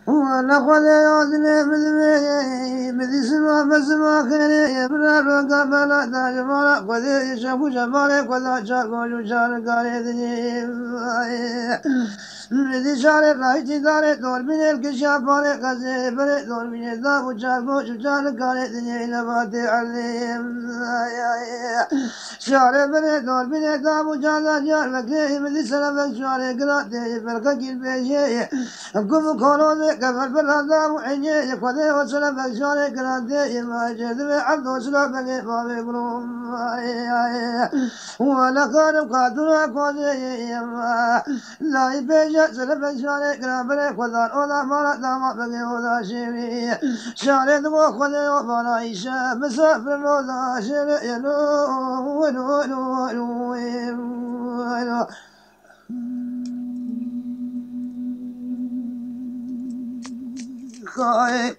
ولقد يعدنا بدسما بسما خيري يبرا رقا بلا تاجمالا قد يشاكو جمالي قد شاكو جوشان قاري بدشاري رايتي داري دور من الكشافاري قزي بري دور من الداب وشاكو جوشان قاري دنيا نباتي عليم شاري بري دور من الداب وشاكو جار لكيه بدسنا بشاري قراتي فرقا كالبيشي قم كونوني كفر بالهدام وحني يقضي وسلم بشاري قراتي ما جدوي عبد وسلم بني فامي بروم وانا كان قادرا قضي لا يبيجا سلم بشاري قرابري قدار اولا مالا داما بني اولا شيري شاري دمو قضي وفانا ايشا مسافر اولا شيري ينو ونو ونو ونو خايف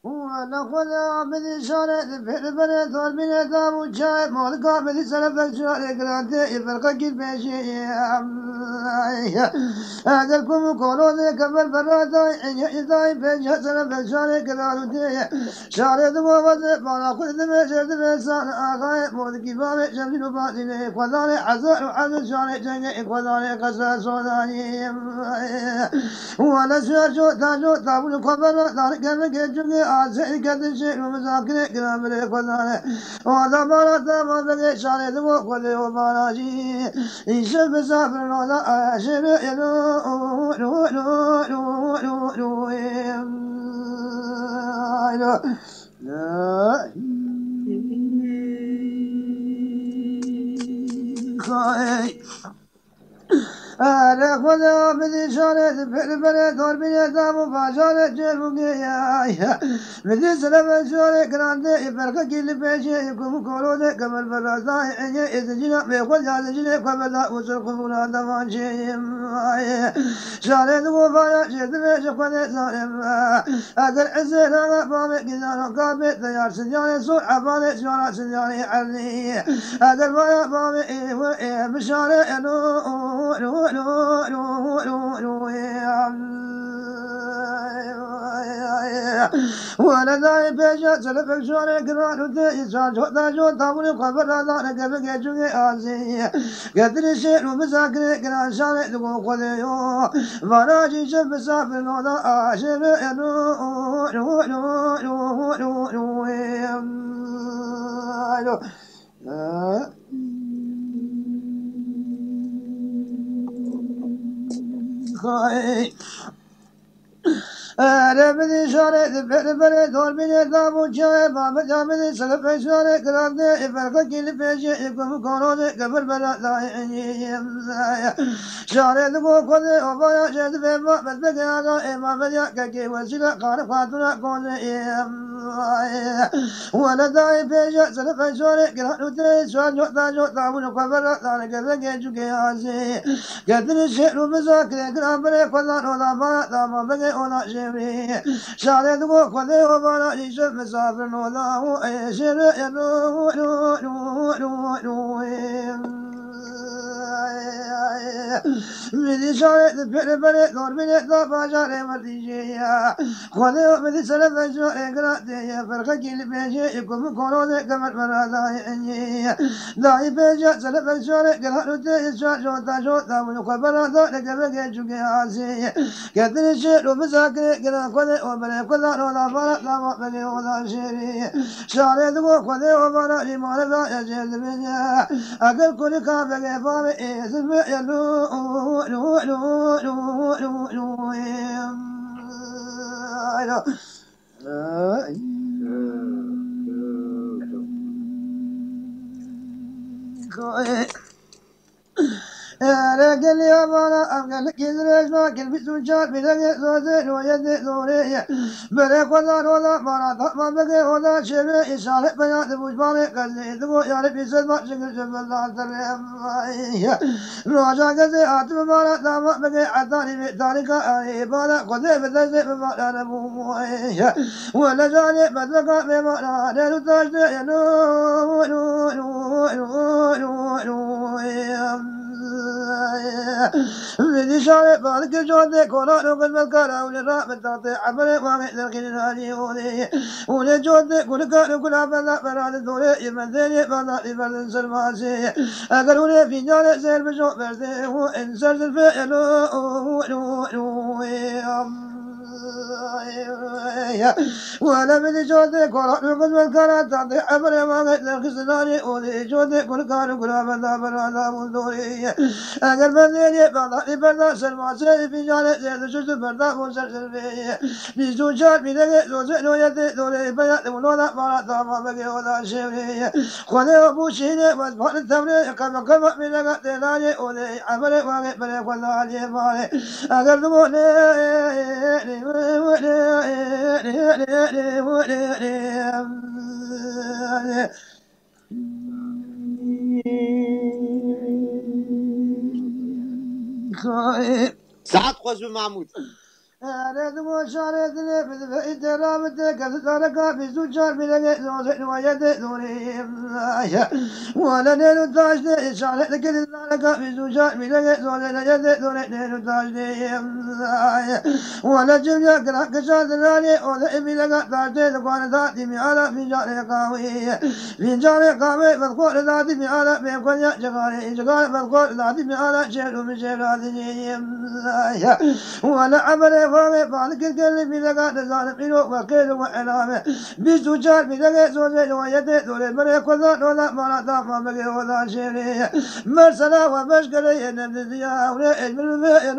وانا خذا من شارع البر ثور من دام وشاي مالك من سلف الشارع قرانتي يفرق كل بشي هذا الكم كولون كبر برادا يداي بيج سلف الشارع قرانتي شارع دمو وز بانا خذ دم شرد بسان اغاي مالك باب شمل باطل خذان عزر وعزر شارع جنگ خذان قصر سوداني وانا شو تاجو تابل خبر دار كم كجوج آسي كدشي ومزاكرة كلامه خدانه وهذا مرا تما بقى شارع دمو خده وباراجي إيش بسافر ولا أشير يلو لو لو لو لو لو أنا خذا من شارع البر دور من الدام وفاشارة جرمجيا من سلم شارع كرانده يفرق كل بيشة يكون كولود كمل برازا إني إذا جنا بيقول هذا جنا قبلا وصل قبلا دمان شيء شارع دو فايا شد بيش قد سالم أجر عزنا بام كذا قابل تيار سجانة سوء عبالة شارع سجانة علي أجر فايا بام إيه بشارع نو وانا داي بيجا سلف الشارع قران ودي ساجو تاجو تامل قبر هذا نقبل جوجي ازي قدر الشيء ومساكن قران شارع دغو خذيو فراجي شف سافر نودا اشر ينو نو نو نو نو نو أنا بدي شارع البر دور من الدام وشاي باب جامد سلف شارع كرامده يفرق كل بيش يكون كونود قبل بلا داعي شارع دمو خذ وبايا شد بما بس بقى ما بدي كي وسيله قار فاتنا كون وانا داعي بيش سلف شارع كرامده شان جوتا جوتا من قبل دار قبل جوجي ازي قدر الشيء ومساكن كرامه فضان ولا ما دام بقى ولا شارع دمو خذي وبانا يشوف مسافر ولا هو يشير ينو نو نو نو بدي شارع البر دور من الدابا شارع مرتيجيا خذي بدي سلف شارع قراتي فرق كل بيجي يكون كونود كمل برادا داي بيجي سلف شارع قراتي شوتا شوتا من خبرادا لقبل جوجي عاسي قدر الشيء ومساكن قرا خذي وبلا كذا ولا فرق لا ما بني ولا شيري شارع دمو خذي وبلا لما لا يجيب بيجي أقل كل كافر فامي اسم يلو لو لو لو لو لو لكن يا مالا أمكن كذرة ما كل بسوشات بدك زوجة ويد زورية بريك ولا ولا مالا ما بقى ولا شيء إشارة بيان تبوش بالك كذي تبو يعرف يسد ما شكل شبه الله تريم راجع كذي أتم مالا دام بقى عطاني بتاريخ أي بالا قدي بدرس بمالا نبو ولا جاني بدك بمالا نلو تاج ينو نو نو نو نو بدي شارع بالك جودة كونا نقول بالكارا وللراب التعطي عبر واقع للخير هذه ولي جودة كل كان كل عبد براد الدولة يمدني بنا يبرد سلماسي أقولوني في جال زين بجو برده وإنسان الفعل وأنا بدي جودة كونا نقول بالكارا تعطي عبر واقع للخير ولي جودة كل كان كل عبد براد الدولة اگر بندی بالا ایبردا سرماسه بیجاره زرد شد بردا موسر سربیه بیزو چار بیده روزه نویت دوره بیات منودا بالا تاما بگی ودا شیریه خونه ابو شینه و بار تمره کم کم بیده دلانه اوله عمل واقع بره خدا علی ماله اگر دمونه ساعات خوش بمحمود أريد مشارة لبذ إدرامتك كذلك بزوجار بلغة زوجة ويد دوري ولا نيل تاجد إشارة كذلك بزوجار بلغة زوجة يد دوري نيل تاجد ولا جميع كراك شادلاني ولا بلغة تاجد لقوان ذاتي ميالا في جارة قاوي في جارة قاوي فالقول ذاتي ميالا بيكون يجغاري إجغار فالقول ذاتي ميالا شيرو مشيرو ولا عمل فاضي فالك الكل في ذكاء تزال منه وكيل وإعلامه بسجار في ذكاء زوجين ويده دول من يكون ولا ما ما بقي ولا شيء مرسلا ومشكلة نبذيا ولا الملمين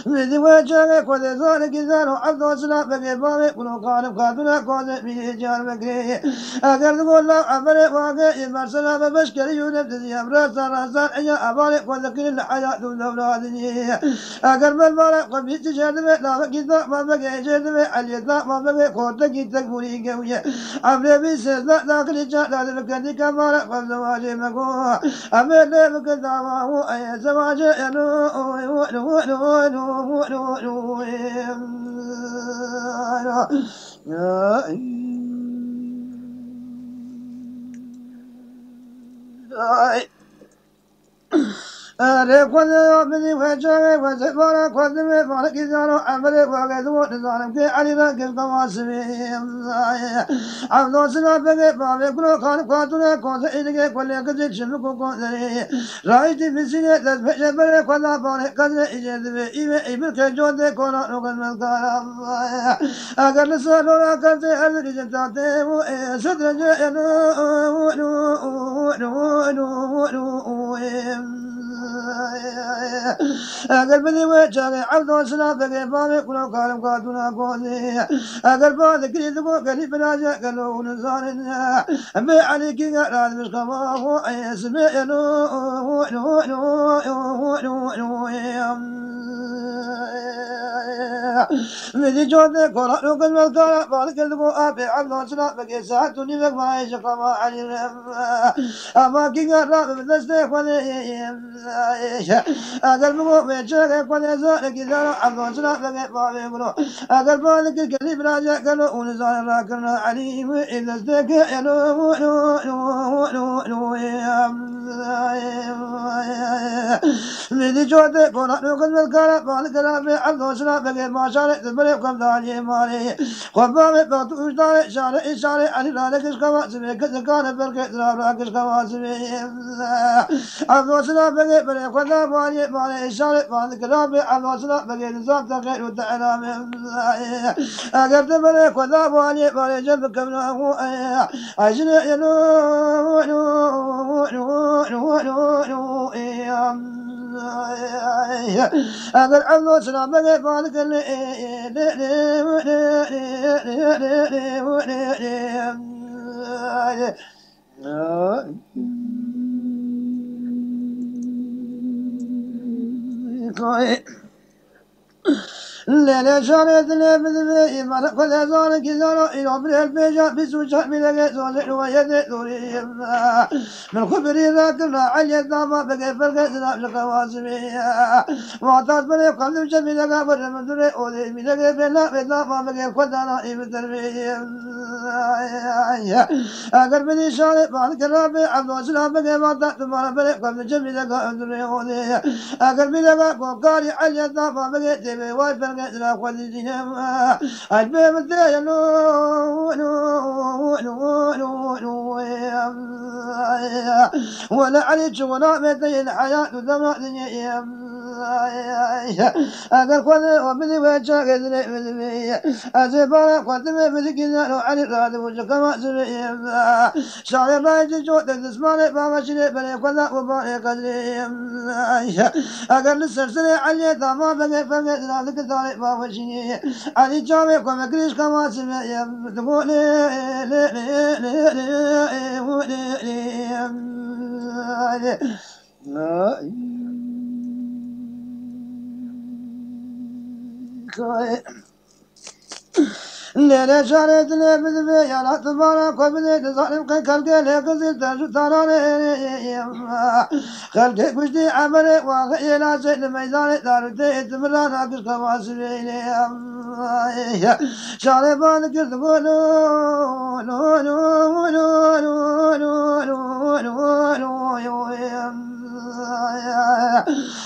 من وجهك وذلك كذا عبد وسلام بقي بابي كلو كان كاتنا كوزي من جار بقي أقدر تقول لا عمل واقع مرسلا ومشكلة ينبذيا راسا يا أبالي وذكر الحياة دون أولادني أقر من مالا قبيت شردمي لا كذا ما بقي شردمي اليدا ما بقي قوتا كيتا قولي قوية عمري بيسيزا لكن إجاء لا تلقني كمالا قبل زواجي مقوها أمير لي بكتا ما هو أي زواجي أري كذا بدي وجهي وزبارة كذا مالك زارو عمري وقدو نزارم كي علي ذاك القواسمي عبدو سنا بقى بابي كلو كان قاتنا كوزا إلقى كل كذب شمكو كوزري رايتي بسنة تدفش بره كذا باره كذا إجد بإيمة إبر كجود كونا نقل مذكرة أقر لسالونا كذا أرد جتاتي سدر جئنو أقل بدي وجهي عبد وسلام بقي بابي كلو كان قاتنا كوزي أقل بعد كريد بو قريب ناجا قالوا نزارنا أبي عليك قال مش كما هو اسمي مدي جودة كورا نقل مذكرة بالك البو أبي عبد وسلام بقي ساعتني بك ما عيش كما علي أما كي قال بدستيك ولي أقل بقو بيتشاك كوني زارك إذا عبد وسلام بقي بابي كلو أقل بالك القريب راجع قالوا ونزار راكنا عليم إذا استيك مدي جودة كونا نقل مذكرة بالك الأبي عبد وسلام بقي ما شارع تبريب كم داني مالي خبابي بغتو إشتاري شارع إشاري علي لالك إشكوا سمي كذكان بركة ترابراك إشكوا سمي عبد وسلام بقي بريب كذا مالي إشاري بالك الأبي عبد وسلام بقي نظام تغير وتعلام أقر تبريب كذا مالي جنب كمناه عجل أقر عبد وسلام بقي بالك ليلة شارت لبذبي مالك وذا كذا إلى بالبيجا بسوشا بلغة زوجة ويد دوري من خبري ذاكرنا علي الدابا بقي فرقة زناب شكواسمي وعطات بني قلب جميلة ورمى دري أولي بلغة بلا بلا ما بقي قدانا إبتربي أقر بني شارت مالك الرابي عبد وسلام بقي وعطات تمارا بني قلب جميلة دري أولي أقر بلغة قوكاري علي الدابا بقي تبي واي فرقة زناب قدينهم البيب الدري نو نو نو نو نو ولا عليك ولا مدين الحياة ذمانية أقل قد ومن وجهك ذنبي أزبارا قد من كذا على الراد وجكما زمي شعر بايج جود تسمعني بابا شري بني قد وباري قدري أقل السلسلة علي داما بني فني ذلك ذلك بابا شري علي جامي كما كريش كما سمي تقولي ليلة شارت لبذبي يا لا تبارك وبذي تظالم خلقك لقزل ترجو تراني خلقك وجدي عمري واقعي لا سيد ميداني دارتي تمران أكس كواسبيني شاربان كرتبو نو نو نو نو نو نو نو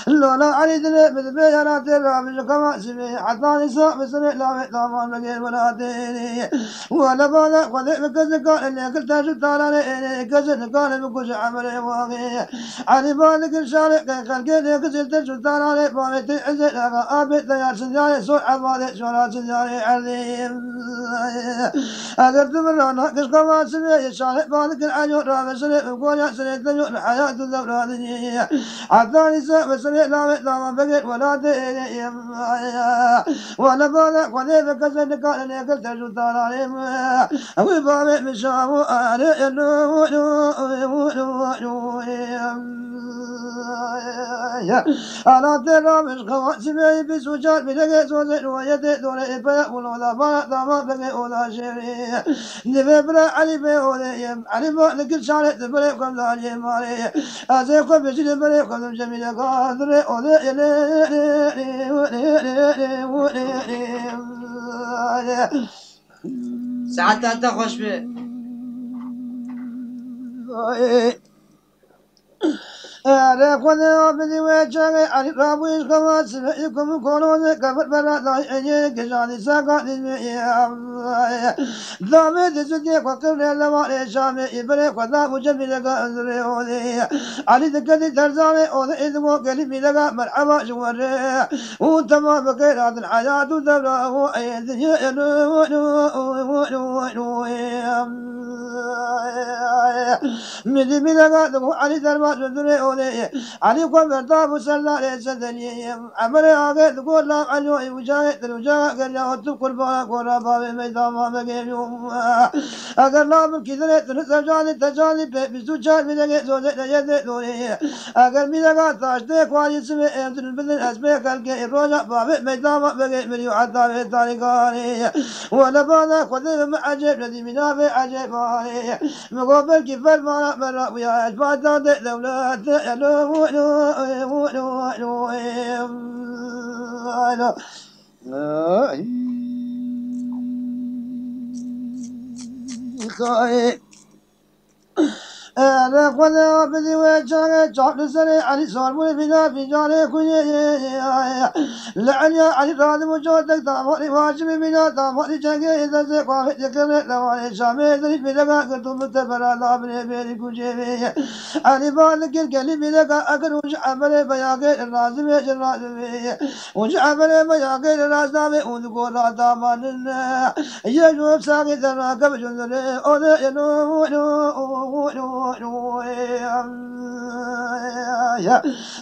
لولا علي ذنب بذبي أنا ترى مش كما سمي حتى نساء بسنة لا مطعم بغير مناديني ولا بالا وذئب كذا قال اللي قلت شفت على كذا قال بكوش عمري واقي علي بالك الشارع كان خلقي كذا شفت على بابت عزل أبي تيار سنجاري سوء عبادي شورا سنجاري عظيم أقرت من رانا كش كما سمي الشارع بالك العيون رابع سنة وقول يا سنة تنيو الحياة الزورانية حتى نساء بسنة لا مطعم بغير مناديني ولا بالا وذئب كذا قال اللي قلت شفت على وبابي مشاو علي أنا ترى مش خواتمي بسوجات بلغة زوجة ويد دولة إباء ولا بالا دما بغي ولا شيري نبي بلا علي بيولي علي بالك شارع تبلي قم لا يماري أزيكم بجري بلي قم جميل قادر أولي ساعات أنت خوش به أنا كنت أبدي وجهي على رابوش كما سمعكم كونون كبر بلا ضايعي كجاني ساقط ضامي تزكي وقبل لما شامي إبري وذاب جميل قادري أولي علي ذكري ترزاني أولي إذ وقلي بلغا مرحبا شوري وانتما بقير هذا الحياة دبره أيدي مدي بلغا دمو علي دربات ودري علي قوم برتاب وسلا لسدني عمري آغي تقول لا عليو وجاهد وجاهد قال يا هتب قربانا قرى بابي ميدان ما بقيم يوم أقل لا من كذلك تنسى جاني تجاني بسو جال بلغي زوجة يدي دوري أقل بلغا تاشتك واني سمي امتن البدن أسمي قلقي الرجع بابي ميدان ما بقيم مريو حتى بيتاني قاني ولا بانا قدر من عجيب الذي منافي عجيب مقابل كفر ما مرا ويا أجباد دولات أنا قد أبدي وجهي جعل سري علي صار بنا في جاري كوني لعني علي راد وجودك تامري واجب بنا تامري جنگي إذا زقوا ذكر لواني شامي ذري بلغا كتب تبرا لا بني بيري كوجي علي بالك الكلي بلغا أكر وش عملي بياقي الرازم جرازمي وش عملي بياقي الرازم ونقول لا دامان يجوب ساقي ذراك بجنزلي أولي ينو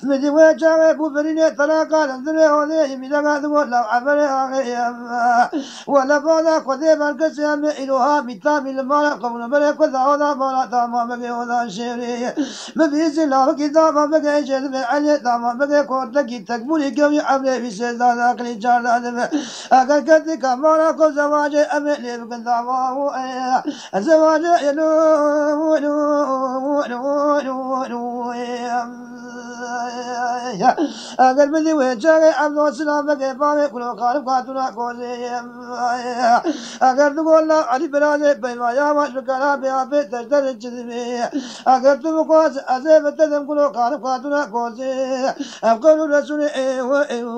مدي وجهه بوبريني طلاقة لندري هوني ميلاد تقول لو عبري أغيام ولا فاضا قدي بركس يم إلوها متام المال قبل بري كذا هذا مال تمام بقي هذا شيري مبيز الله كتاب بقي جد علي تمام بقي كورت كي تقبلي كم عبري في سيدا ذاكري جار هذا أكل كذي كمالا كو زواج أملي بكن دعواه الزواج يلو أقل بدي وجهي عبد السلام بقي بامي كلو خالف قاتنا كوزي أقل تقول لا علي بلادي بما يا مش بكلام بيا بيت تجدر الجذبي أقل تبقى أزيب التدم كلو خالف قاتنا كوزي أقول رسولي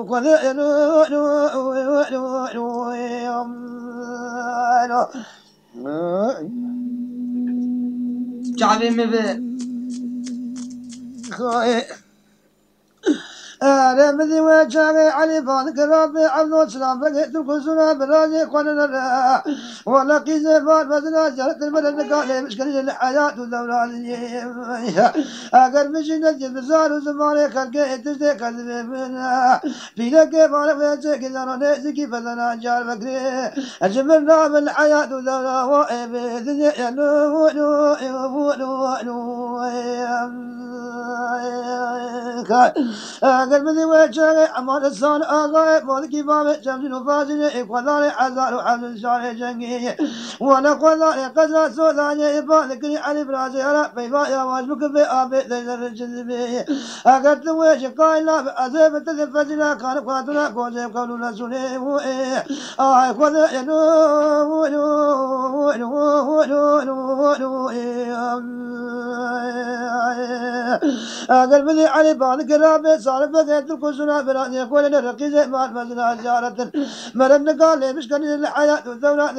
كوزي شعبي مبي رمزي وجهي علي فانك ربي عبد السلام بقيت الكسرى براجي قلنا ولا قيز فات بدنا جرت البلد قال مشكلة الحياة والدولة أقل مشي نجد بزار وزماني خلقي تجدي كذب منا في لك فارق ويجي كذا نيزكي فزنا جار بكري أجملنا بالحياة والدولة وإبي قلبي وجهي أمان الصان أغاي مالكي بابي شمس نفاجني إقوالي عزال وحمد شعري جنگي وانا قوالي قزا سوداني إبالكني علي برازي هلا بيبا يا واجبك في آبي ديزر الجذبي أقلت ويشي قايلا بأزيب تذفجنا كان قاتنا قوزي قولوا لسوني وإيه آي قوالي ينو قلبي علي بانك رابي صار بقيت الكسنا براني يقول لنا رقيزة مال مزنا جارة مرن قال لي مش كان الحياة والدولة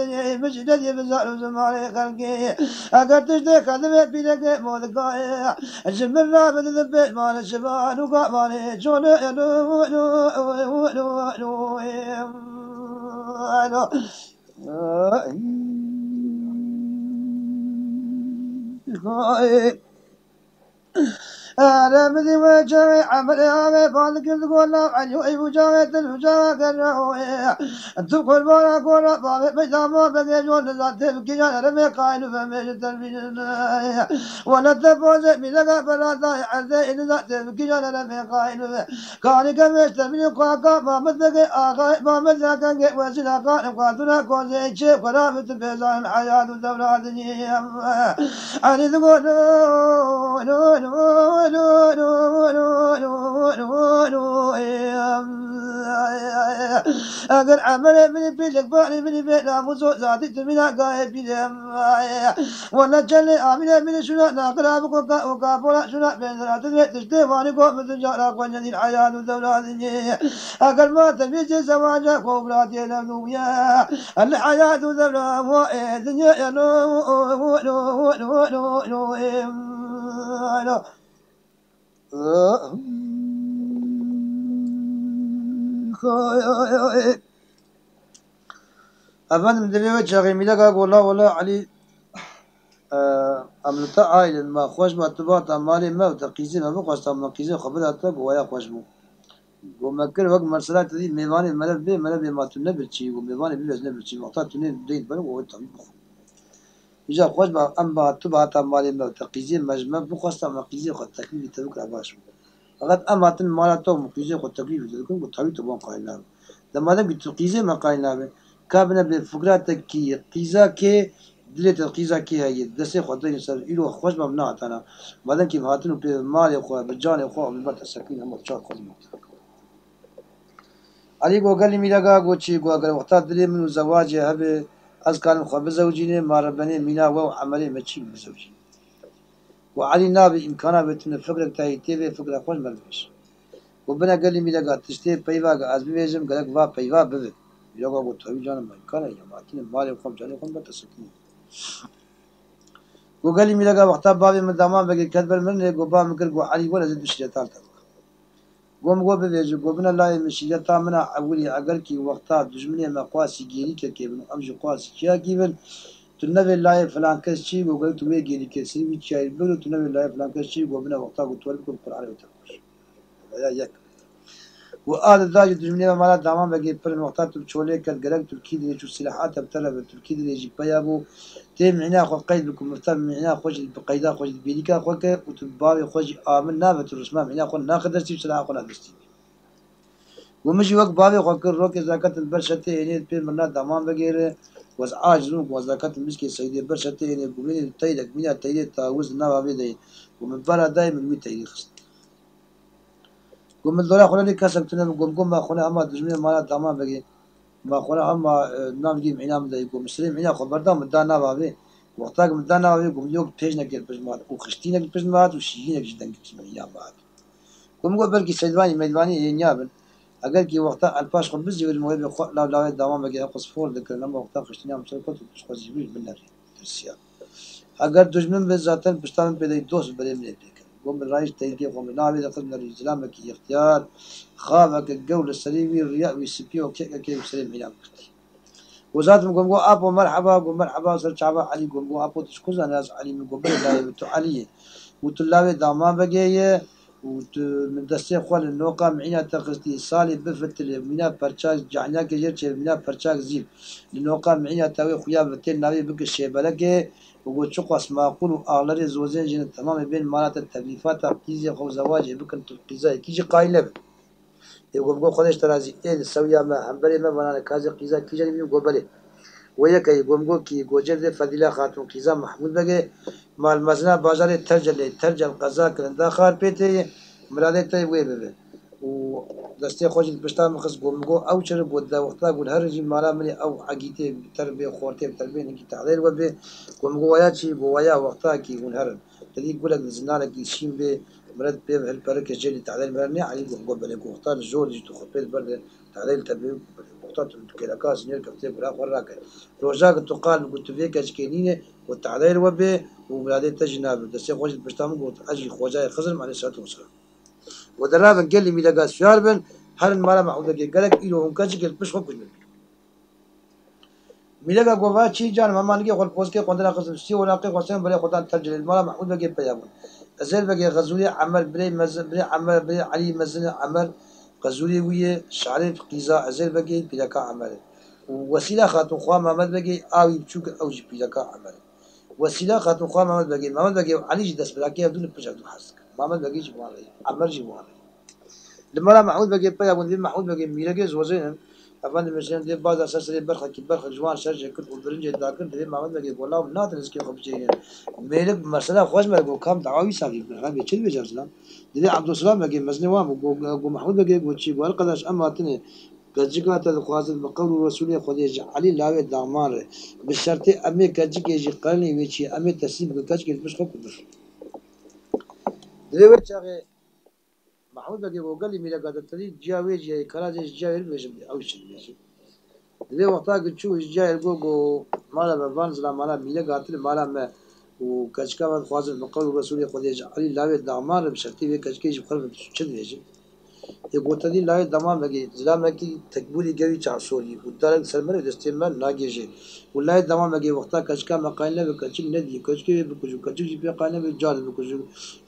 مش جدي بزار وزمالي خلقي أقدر تجدي كذبة بيدك موذقاي الجمل رابط البيت مال الشبان وقع مالي شون أنا مذي وجهي عمل هذا فالك تقول لا عن يؤي وجهي الوجهي كالرهوية تقول بارا قولا بابي بيتاما بقي جول ذات الكيان رمي قائل فميش التلميذ ولا تفوز بلغا فلا ضايع عزي إن ذات الكيان رمي قائل كان كميش تلميذ قاقا ما مدقي آقا ما مدقي وسنا قائل قاتنا كوزي شيء قرابة بيزان الحياة والدولة دنيا عني تقول أقل عمل من بيتك باني من بيتنا مزو زادي تمنا قايب بيدهم ولا جلي آمنا من شنا ناقرا بكوكا وكافولا شنا بين ذرات تشتي واني قوم تجارة قوانيا دي الحياة والدولة دي أقل ما تبيج زواجا قوبلاتي لنويا الحياة والدولة وإذن أفهم دليل شاقي ميلك والله والله علي أملتا عائل ما خوش ما تبات مالي ما وتقيزي ما بقى ما قيزي خبرها تب ويا خوش بو ومكر وقت مرسلة تدي ميواني ملب ما تنبرتشي وميواني بيلز نبرتشي وقتها تنين دين بلو وتبي بخو إذا خوش ما أم تبات مالي ما وتقيزي مجمع بقى ما قيزي خد تكليف تبوك عباش فقط أما تن مالاتو مقيزي خد تكليف تلكم وتبي تبون قايلنا لما لم يتقيزي ما قايلنا كابنا بفكرتك كي قيزا كي دلت القيزا كي هي دسي خدين يسال إلو خوش ما منعتنا بعدين كيف هاتنو بمال أخوة بجان أخوة بالبرد السكين هم تشار خدمة علي قال لي ميلا قوتشي قال وقتها دلي من زواج هبه از كان خو زوجينه ماربني مينا و عملي ماشي بزوجي وعلي نابي امكانه بتن فكره تاعي تي فكره خوش ملبش وبنا قال لي ميلا تشتي بيوا از بيجم قالك وا بيوا بده يوغا قلت له جانا ما كان يا ماكين مالي خم جاني خم بتسكين وقال لي ميلا وقتها بابي من دامام بقي كذب من قبا مقل قو علي ولا زد بشي تالت قوم قو بيجو قبنا لا مشي منا اولي اقل كي وقتها دجمني ما قاسي جيري كيبن امجي قاسي كيا كيبن تنبي لاي فلان كاس شيء وقلت ويجي لي كسر ويشاي بقول تنبي لاي فلان كاس شيء وبنا وقتها قلت ولكم القرآن وتقول يا يك وآل الداج الدنيا ما لا دامن بقي بر وقتها تبشولي كالجرق تركي دي شو سلاحات بتلا تركي دي يجي بيابو تيم معنا خو قيد بكم مرتب معنا خوش بقيدا خوش بيديكا خوك وتبابي خوش آمن نابت الرسمة معنا خو ناخذ درسي سلاح خو نادستي ومشي وقت بابي خوك الروك زكاة البرشة يعني بير منا دامن بقي وزعاج زوج وزكاة المسكين سيدي برشة يعني قومين تيدك منا تيدك تاوز نابا داي ومن برا داي من وين تيدي خص قوم الدولة خلاني كسبتنا قوم ما خلنا أما دجمين ما دامن بقي ما خلنا أما نام جيم عنام داي قوم مسلم عنا خبر دام دانا بابي وقتها قم دانا بابي قوم يوك بيجنا كير بجماعة وخشتينا كير بجماعة وشينا جدا كير عنا بعد قوم قول بركي سيدواني ميدواني ينيابن أقل كي وقتها الباش خد بزي والمهم لا دامن بقي أقص فور ذكر لما وقتها خشتينا مسلكت وش خزي بيج بالنار ترسيا اگر دشمن به ذاتن پشتان بدهی دوست بده میلیک قوم الرئيس تيجي قوم نابي دخلنا الإسلام كي اختيار خافك الجول السليمي الرياء والسبي وكيك كي سليم عيال وزاد قوم أبو مرحبا قوم مرحبا صار شعبا علي قوم أبو تشكوز ناس علي من قبل الله وتو علي وتلاوي دامان بقيه من دستي خوال النوقة معنا تخستي صالي بفت منا برشاك جعلنا كجير منا برشاك زيب النوقة معنا تاوي خويا بتين ناوي بك الشيبلكه وقوتشق اسماء قول أغلى زوجين جن تمام بين مرات التكليفات تقيزة خو زواج بكن تقيزة كيجي قايلة يقول خدش ترازي إيه السوية ما همبري ما بنا كازي قيزة كيجي بيو قبله ويا كي يقول كي جوجر فضيلة خاتون قيزة محمود بقى مع المزنا بازار ترجل قزاق كرندا خار بيته مرادة تي ويبه ودستي خوش البشتام مخص قومجو أو شرب ودا وقتها قول هرجي مالا مني أو عقيته تربية خورته تربية نكى تعليل وبه قومجو ويا شيء بويا وقتها كي قول هرب تدي يقول لك زنالك يشين به مرد به هالبركة جلي تعليل مرني علي قومجو بلك وقتها الجول يجي تخبط برد تعليل تربية وقتها تكلكاس نير كفتة برا وراك روجاك تقال قلت فيك أشكالينه والتعليل وبه ومرادة تجناب دستي خوش البشتام قلت أجي خوجاي خزر مع الصلاة والسلام ودرابن قال لي ميلاقا سياربن هل المالا معوده قالك إلو هم كاجي قال بش خوك جميل ميلاقا قوفا شي جان مامان جي خول بوسكي قندرا قسم سي ولاقي قسم بلي خدان ترجل المالا معوده بقى بيابون أزل بقى غزولي عمر بلي مزن بلي عمر بلي علي مزن عمر غزولي ويا شعري قيزا أزل بقى بيلاقا عمر وسيلة خاتون خواه محمد بقى آوي بشوك أوجي بيلاقا عمر وسيلة خاتون خواه محمد بقى علي جدس بلاقي بدون بجد حسك محمد بقى جبواني عمر جبواني لما لا محمود بقى بيا ودي محمود بقى ميراجز وزين أفند مثلا دي بعض أساس دي برخة كي برخة جوان شرجة كل وبرنج داكن دي محمود بقى والله مناط نسكي خبزين ميلك مسألة خوش ما يقول كم دعوي ساقي برخة بيشيل بيجرسنا دي عبد السلام بقى مزنوام وقو محمود بقى وشي والقداش أما تني كجيكات الخوازن بقول الرسول خديج علي لاوي دامار بالشرط أمي كجيك يجي قرني ويشي أمي تسيب كجيك مش خب كبر دي وجهه محمود بقى وقال لي ميلا قاعد تري جاوي جاي كراج جاي بيجي أو شيء بيجي ده وقتها قلت شو جاي الجو مالا بفانز لا مالا ميلا قاعد تري مالا ما وكشكا من خوازن بقول الرسول خديج علي لاوي دامار بشرط كجيك يجي قرن شد بيجي يقول تدي لا دمام بقي زلام بقي تقبلي جوي تعصوري ودارك سلمر الاستعمال ناجيجي ولا دمام بقي وقتها كشكا مقاينه بكشك ندي كشك بكجو كشك بقاينه بجال بكجو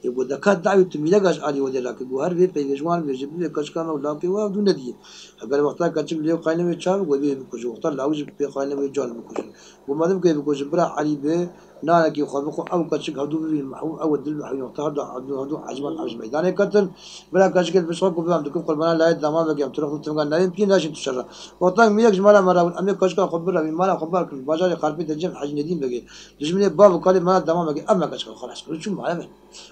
يقول دكات دعوه تميلغاش علي ودلاك جوهر في بيجوان بيجيب كشكا ولاكي ودون ندي اگر وقتها كشك ليه قاينه بچال وبي بكجو وقتها لاوج بقاينه بجال بكجو ومادام كي بكجو برا علي به نالكي خبقو او كشك هدو بالمحو او الدل محو وقتها هدو عجبان عجب ميدان كتن بلا كشك بسوق بهم تكون قربان لا دمام بقى تروح تمغى نايم كي ناش تشرا وطن ميك جمالا مرا امي كشك خبر من مالا خبر بازار قلبي تجم حاج نديم بقى جسمي باب قال ما دمام بقى اما كشك خلاص شو معلم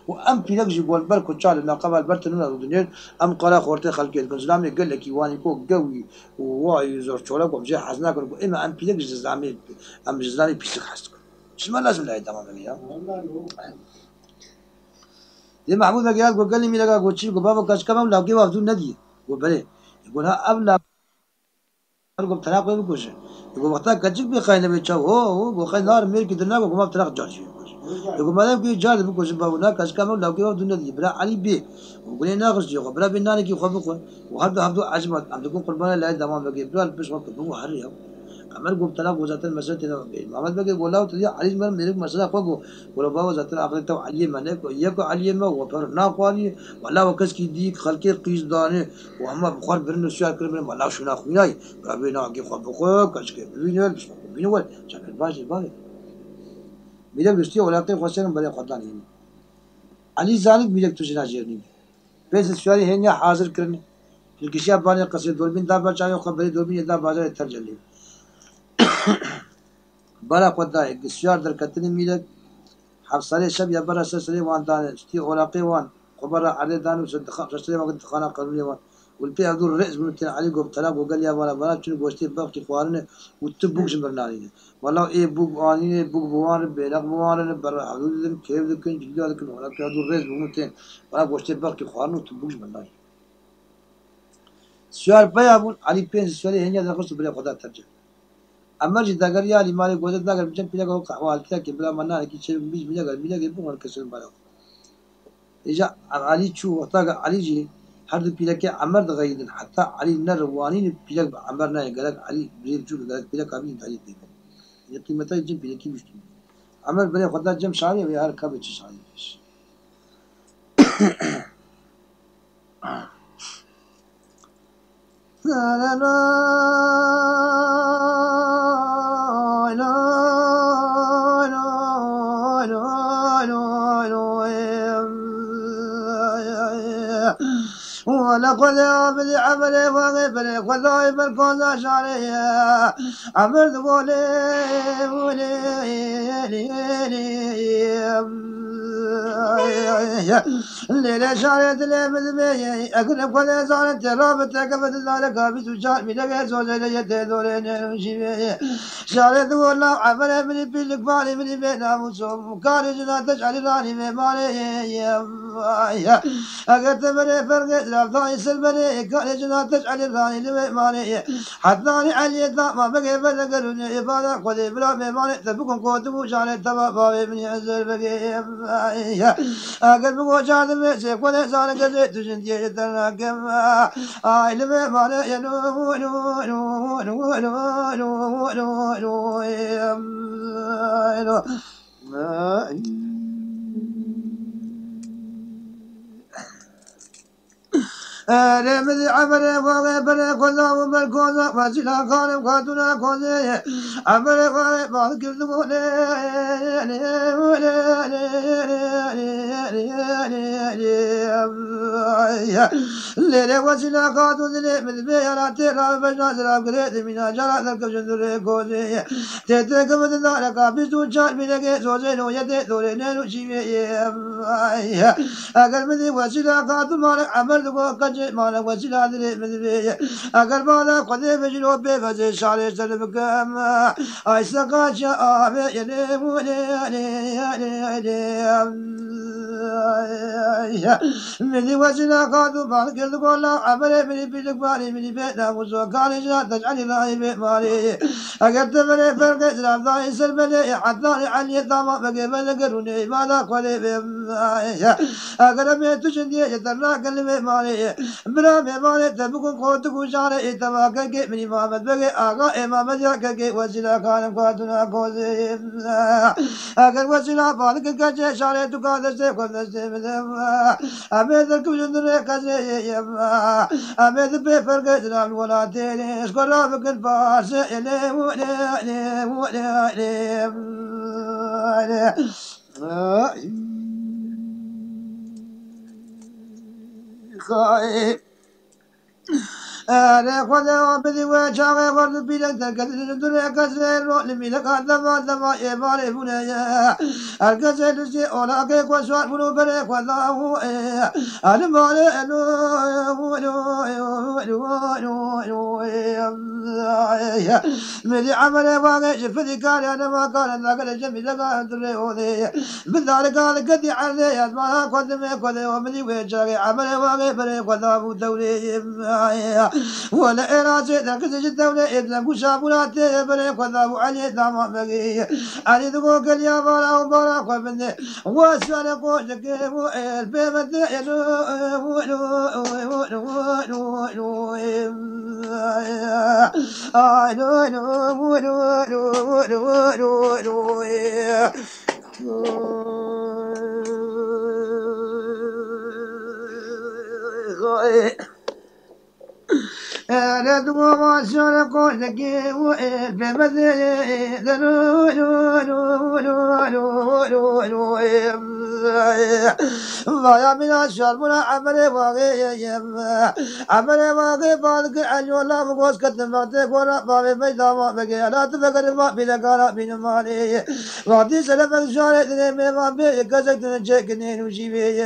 وام في نقش يقول بركو تشال نقبل برتن الدنيا ام قرا خورتي خلق الزلام قال لك يواني كو قوي وواي زور شولا قوم جاي حزنا كو اما ام في نقش زلامي ام زلامي بيسك حسك شو لازم لا دمام بقى ये महमूद ने क्या गली में लगा गोची को बाबा कच कम लागे वाजू नदी वो बड़े يقول ها अब لا أرجو تلاق وين بكوش يقول وقتها كجيك بخاين بيتشا هو خاين نار ميرك دنا وقوم بتلاق جارجي يقول ما دام كي جار بكوش بابنا كش كم لاقي واجو نदी بلا علي بي وقولي ناقص يقول بلا بيناني كي خبقون وهذا عجبت عندكم قربان لا دمام بقي بلا بس وقت هو حريه عمر قلت له وزات المسألة محمد بقى يقول له تدي علي من ملك مسألة فوقه ولا بابا زات الآخر تو علي منك يكو علي ما وفر ناقواني ولا وكس كي ديك خلقي قيس دانه وهم بخار برن سيار كربنا ولا شو ناخويناي ربنا عقي خب بخو كش كي بينول بينول شكل باجي باجي ملك بستي ولا تي خسرن بلا خداني علي زالك ملك تجنا جيرني بس السؤال هنا حاضر كرني الكشاف باني قصير دوربين دابا جايو خبري دوربين دا بازار ترجلي برا قدا السيار در كتني ميلك حفصلي شب يا برا سلسلي وان دان استي اولاقي وان خبر علي دان وصدق سلسلي وقت خانا قانوني وان والبي هذول الرئيس من علي قب طلاق وقال يا ولا بلا شنو غوستي بقتي خوارنا وتبوك جبرنالي والله ايه بوك اني بوك بوان بيلق بوان برا حدود كيف ذكن جدا لكن ولا هذول الرئيس من ولا غوستي بقتي خوارنا وتبوك جبرنالي سؤال بيابون علي بين سؤالي هنيا درقص بلا خدا ترجع أما جد أگر يا علي مالك وجد أگر بجن بلا كه قوال كذا كبلا منا لكن شيء بيج بلا قال بلا كيبون ولا كسر بلا إجا علي شو وقت علي جي هرد بلا كه عمر دغيد حتى علي نروانين بلا عمرنا يقولك علي بريد شو قالك بلا كابين تالي تيجي يمكن متى يجي بلا كي مش عمر بلا خدا جم شاري ويا هر كابي شاري فيش لا لا لا لا لا ولقد عمل عملي وغيبني وذايب الكون شعري عملت ولي الليلة شعرت لي مذبي أقرب كل زارت رابطة قبل ذلك بسوشات ملقى زوجي ليتي دورين وشيبي شعرت والله عمل من بيلك بالي من بينا وصوم كارج لا تجعل راني بمالي أقرت مني فرقت لابضاي سلبني كارج لا تجعل راني بمالي حتى علي ما بقي فلقرني إبادة قد بلا بمالي تبكم قوتم شعرت تبابا من يعزل بقي أقل بقو شاد ميسي قد سان قزيت تجنتي تناكم آيل بمالي ينو نو نو نو نو نو رمز عمر وغيبر كله ومالكوزة وزلا خانم خاتونا كوزة عمر وغيبر بعض كردموني ليلة وزلا خاتون من بيانا تيرا بجنا سلام قريت من جرى ذلك جندر كوزة تترك من ذلك بيستو شان منك سوزين ويدي دورين وشيبي أقل من وزلا خاتون مالك عمر وقج مالا وسيلة مدري أقل مالا قد بجلو بفزي شعري سلبكم أيسقا شاء من وسيلة قادوا بالك القولا عمل من بيلك مالي من بيتنا وزوكالي لا تجعل الله بمالي أقل تبني فرق إسلام ضاي سلبني حتى علي الضامة بقبل قروني مالا قولي بمالي أقل من تشندي يترنا قلبي مالي بلا مالي تبكون قوتك وشعر إتباكك من إمامت بقي آقا إمامت يكك وسيلة كان قوتنا قوزي أقل وسيلة بالك كجي شعر تقاد سيكون سيمدم أميد الكبجندر كزي أميد بفرق إسلام ولا تيني اسكر رابك الفاس إلي ولي خايف أنا خذ بدي وجهه ورد بيلك تكذب الدنيا كسر لمي لك هذا يبالي بنيا الكسر سي أولا كيك وسوات بلو بريك والله أنا مالي مدي عملي واقع شفتي كان أنا ما كان لك الجميل لك أنتري أودي بالذلك قال قدي علي ما قدمي قدي ومدي وجهه عملي واقع بريك والله دولي ولا إرادة لكن الدولة إبن كشابولات بني كذاب علي دام بقي علي دقوق اليابان أو براك وبني وسأل قوتك البيبة أنا دوما شرق لكي بمثل ضايع من الشرب ولا عمري باقي عمري باقي بالك اليولا مقوس كتمتك ولا بابي بيدا ما بقي لا تفكر ما بيدك لا بين مالي وقتي سلفك شارع ما بي كزك تنجكني وشيبي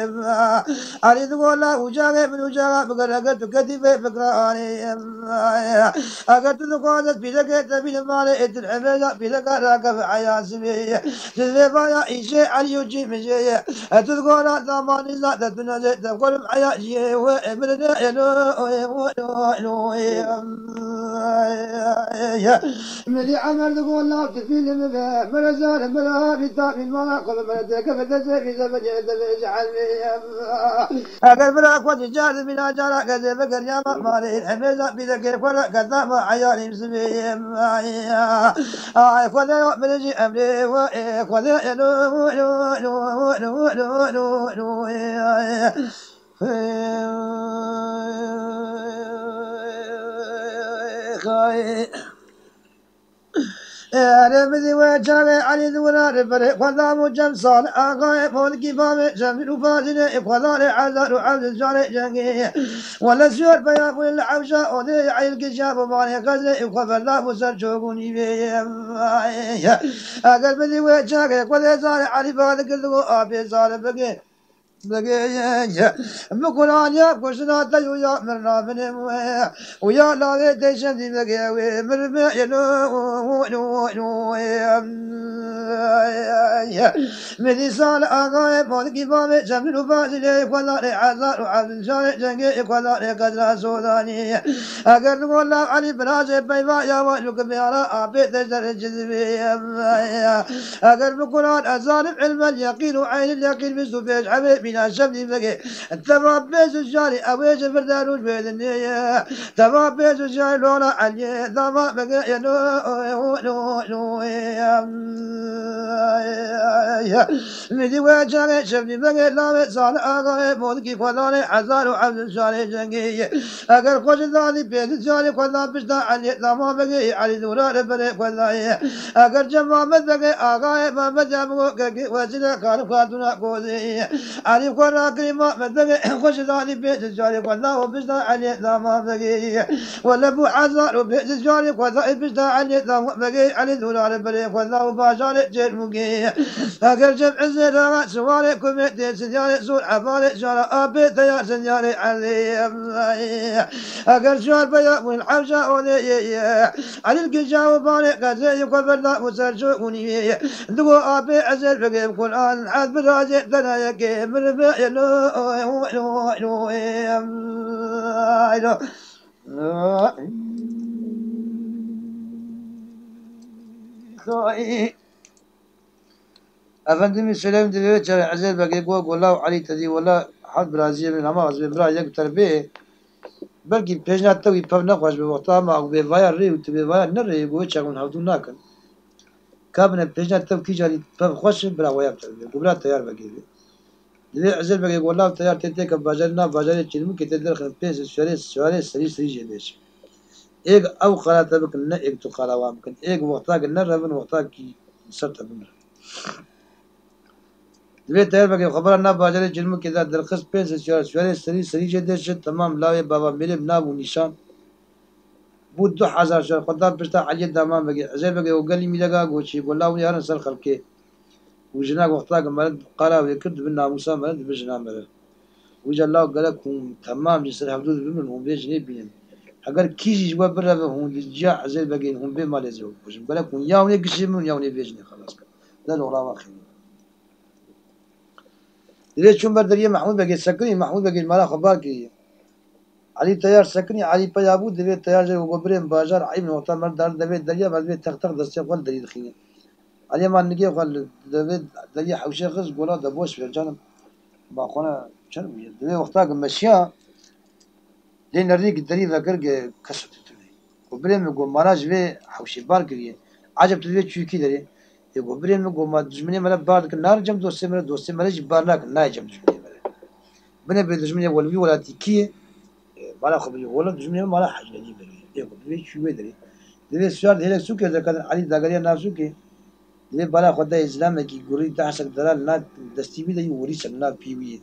علي تقول وجاغي من وجاغ بقرقت كتفي فكراني أقرت تقول بيدك تبين مالي العمل بيدك راكب عياسمي تذبي بايا إيشي علي يجي مجي تقول زمان لا تتنزل تقول عياشي وإبرنا ملي عمل تقول لا تفيل مبا مرزان ملا بيتا من ملا قبل مرتك فتسبي زبجة تبجعل أقل براك وتجاد من أجارة كذب كريم مالي الحميزة بذكر ولا كذاب عيالي مسبيهم آي خذ بلجي أمري وخذ أنا بدي وجهي علي ذولا ربري خذا مجم صال أغاي فون كفام شمل وفازني خذا عذر وعبد الجاري جنگي ولا سيور بيا فون العوشة ودي عيل كشاف وماني غزي وخبر لا بسر شوقوني بيهم أقل بدي وجهي خذا صال علي فان كله أبي صال بقي بقي بقولان يا كوشنا تيو يا مرنا بنم ويا لا تيشن دي بقي مرمي مديسان آغاي مالكي بامي جميل فازلي قدر عزار وعبد الجاري جنگي قدر قدر سوداني اگر نقول الله علي براجي بيبا يا وجهك بيارا آبي تجدر الجذبي اگر بقولان الظالم علم اليقين وعين اليقين بسوفيج حبيب من الشمس بقي التباب بيز الجاري اويج فردانوش بيدني تباب بيز الجاري لولا علي ضما بقي مدي وجهي شفني بقي لا صار آغاي مولكي خذاني عزار وعبد الجاري جنگي اگر خوش ذاني بيد الجاري خذا بشتا علي ضما بقي علي دوران بني خذاي اگر جمع مدقي آغاي ما مجابو كي وزنا خالف خاتونا قوزي علي خورا كريما مدقي خوش ذاني بيد الجاري خذا وبشتا علي ضما بقي ولا بو عزار وبيد الجاري خذا بشتا علي ضما بقي علي دوران بني خذا وباشاري جرمقي اگر جمع الزراعة سواري كوميتي سنياري سور عفاري شارع ابي تيار سنياري علي اگر شار بيا والحوشة اولي علي الكشا وباني قزي يكبر لا وسر شوقوني دقو ابي عزل بقي بقرآن حد براجي تنايكي من بيلو أفندم سلام دلوقتي شارع عزيز بقي قوق والله علي تدي ولا حد برازيل من هما غزبين برا يقتر به بلكي بيجنا توي بفنا خوش بوقتها ما أقبل فايا ري وتبي فايا نري يقول شغل هودو ناكن كابنا بيجنا تو كي جاري بف خوش برا ويا بتر قبلا تيار بقي دلوقتي عزيز بقي والله تيار تيتك بجرنا بجري تشيلم كي تدر خن بيس شوارع سري جديش एक अब खरा तब कन्ना एक तो खरा वाम कन एक वक्ता कन्ना रबन वक्ता की सर तबन दबे तैयार बगे खबर ना बाजारे जिल्म के दा दरखस्त पे से शवरे सरी जदेश तमाम लावे बाबा मेरे नाब निशान بود 2000 شهر خدا بشتا علی دامام بگی ازای بگی وقلی میلگا گوچی والله یارن سر خلقه وجنا وقتا مرد قال ويكد بالناموسا مرد بجنا مرد وجا الله قالكم تمام جسر حدود بمن هم بيجني بين اگر کیجی جواب بره هم جا ازای بگی هم به مال زو بجن قالكم یاونی گشمون یاونی بيجني خلاص ده لغلا واخر ليش شو بدريه محمود بقي سكري محمود بقي الملا خبار كي علي تيار سكني علي بيابو دبي تيار جاي وبرين بازار عيب نقطة مرد دار دبي دريا بعد بيت تختار دستي قول دري دخيني علي ما نجي قال دبي دريا حوشي خز قولا دبوش في الجانب باقونا شنو دبي وقتها مشيا لين الريق دري ذكر كسر تدري وبرين يقول مراج في حوشي بار كريه عجب تدري شو كي دري يقول برين يقول ما دجمني ملا بارد النار جم دوسي ملا جبار لك النار جم دجمني ملا بنا بدجمني والبي ولا تكيه مالا خبري ولا دجمني مالا حاجة دي بري يقول بري شو بدري دبي سؤال هلا سوكي إذا كان علي داغريا نافسوكي دبي بلا خدا إسلام كي غوري تحسك دلال نا دستي بيدا يوري سنا بيوي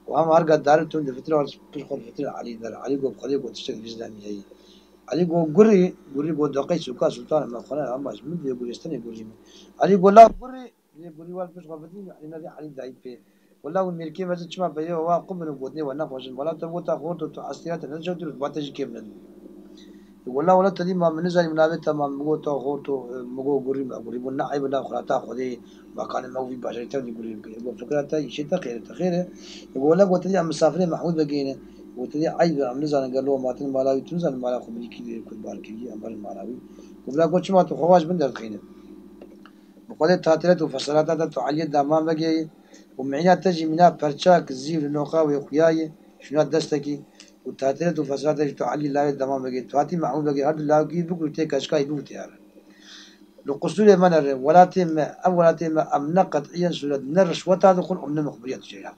وهم هرجع دار تون دفتر اور بيخون فتر علي دار علي جو خلي جو تشتغل إسلامي هي علي جو غوري جو دقي سوكا سلطان ما خنا هم مجمد يقول استني يقول علي قول لا غوري وال بيخون فتر يعني نادي علي دايب بي والله والملكي بس تشما بيه هو قبل وقتني وانا خوشن ولا تبوتا خورت تو عصيات نجوا باتجي كيف والله ولا تدي ما من زي منابت تمام مغو تو هو تو مغو غوري ما غوري بنا عيب لا خلاتا خدي ما كان ما في بشر تدي غوري يقول فكرة شيء تخير يقول لك وتدي مسافر محمود بقينا وتدي عيب عم نزل قال له ما تن مالاوي تنزل مالا خبري كي كل بار كي امر مالاوي ولا قلت ما تو خواج بندر خينا بقول تعطيلات وفصلات تعلية دامام بقي ومعينا تجي منا برشاك زير نوقا ويقياي شنو دستكي وتعطيلات وفصلات تعلي لا دامام بقي تعطي معون بقي هذا لا كي بقول تيك اشكاي بوت يعني لو قصور من ولا تم ولا تم امنا قطعيا سلد نرش وتدخل امنا مخبريات جيها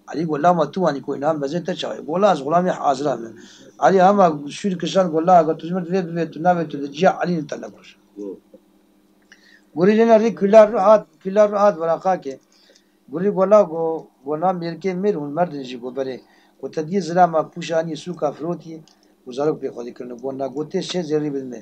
علي يقول لا ما تو اني كوي نام بزيت تشاي يقول لا غلامي حاضر علي اما شو كشان يقول لا قلت تجمد في بيت نام تجي علي انت لا قولي لنا ري كلار رعات وراقاكي قولي قولا ميركي مير والمرد نجي قبري وتدي زلامة بوشاني سوكا فروتي وزارك بيخودي كرنو قولنا قوتي شي زيري بالمي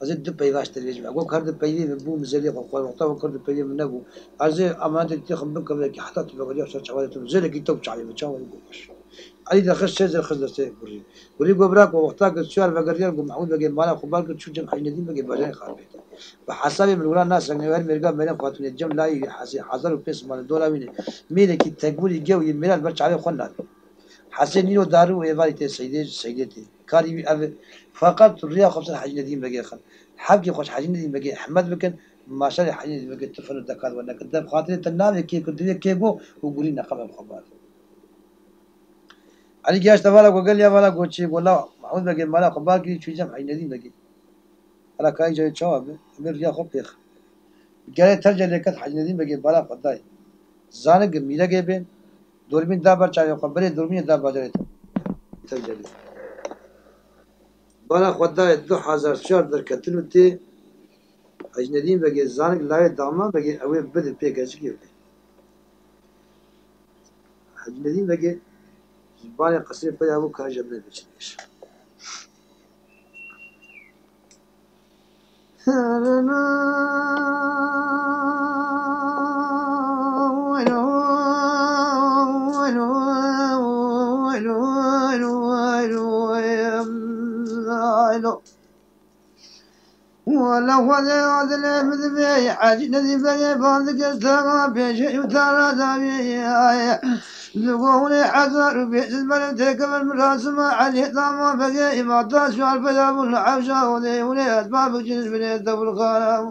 وزي دو بيواش تليجمع قول كارد بيدي ببو مزيلي قوال وقتا وكارد بيدي من نقو عزي امانة تيخم بك بلكي حتى تبقى ليو سرچ عوالي تنزيلي كي توب چعلي بچاوالي قوش علي دخش شي زي خزر سي قولي قبراك ووقتاك السؤال بقرير قول معود بقي مالا خبالك تشو جم حي ندين بقي باجاني خاربيت بحسب من ولا الناس رجال مرقا ميران خاطر الجم لا حذر وبس مال دولار وين ميلك تقول الجو يميل برش عليه خلنا حسين ينو دارو ويفالي تي سيدتي كاري فقط الريا خمسة حاجة نديم بقي خل حبكي خوش حاجة نديم بقي حمد بكن ما شاء الله حاجة نديم بقي تفن الدكار ولا كذاب خاطر تنام كي كنت كيبو وقولي نقبل الخبر علي جاش تبالا وقال يا بالا قوتشي والله معود بقي مالا خبر كي شو جم حاجة نديم بقي على كاي جاي تشاوب أمير ريا خب يخ قال ترجع لكت حاجة نديم بقي بالا قداي زانق ميلا جيبين دورمين دابر چايو خبري دورمين دابر جريت ترجع لي بالا قداي 2004 در كتلو تي حاجة نديم بقي زانق لاي داما بقي اوي بدل بيك اشكي حاجة نديم بقي زباني قصير بيا ابو كان جبنا بيش ولا ولا ولا مذبي حاج الذي بني فاضك السما بيجي وترى دامي زقوني حزر بيت البلد تكمل من راس ما علي طعم بقي ما طاش على البلد والعوشة ولي أسباب جنس بني الدبل خالم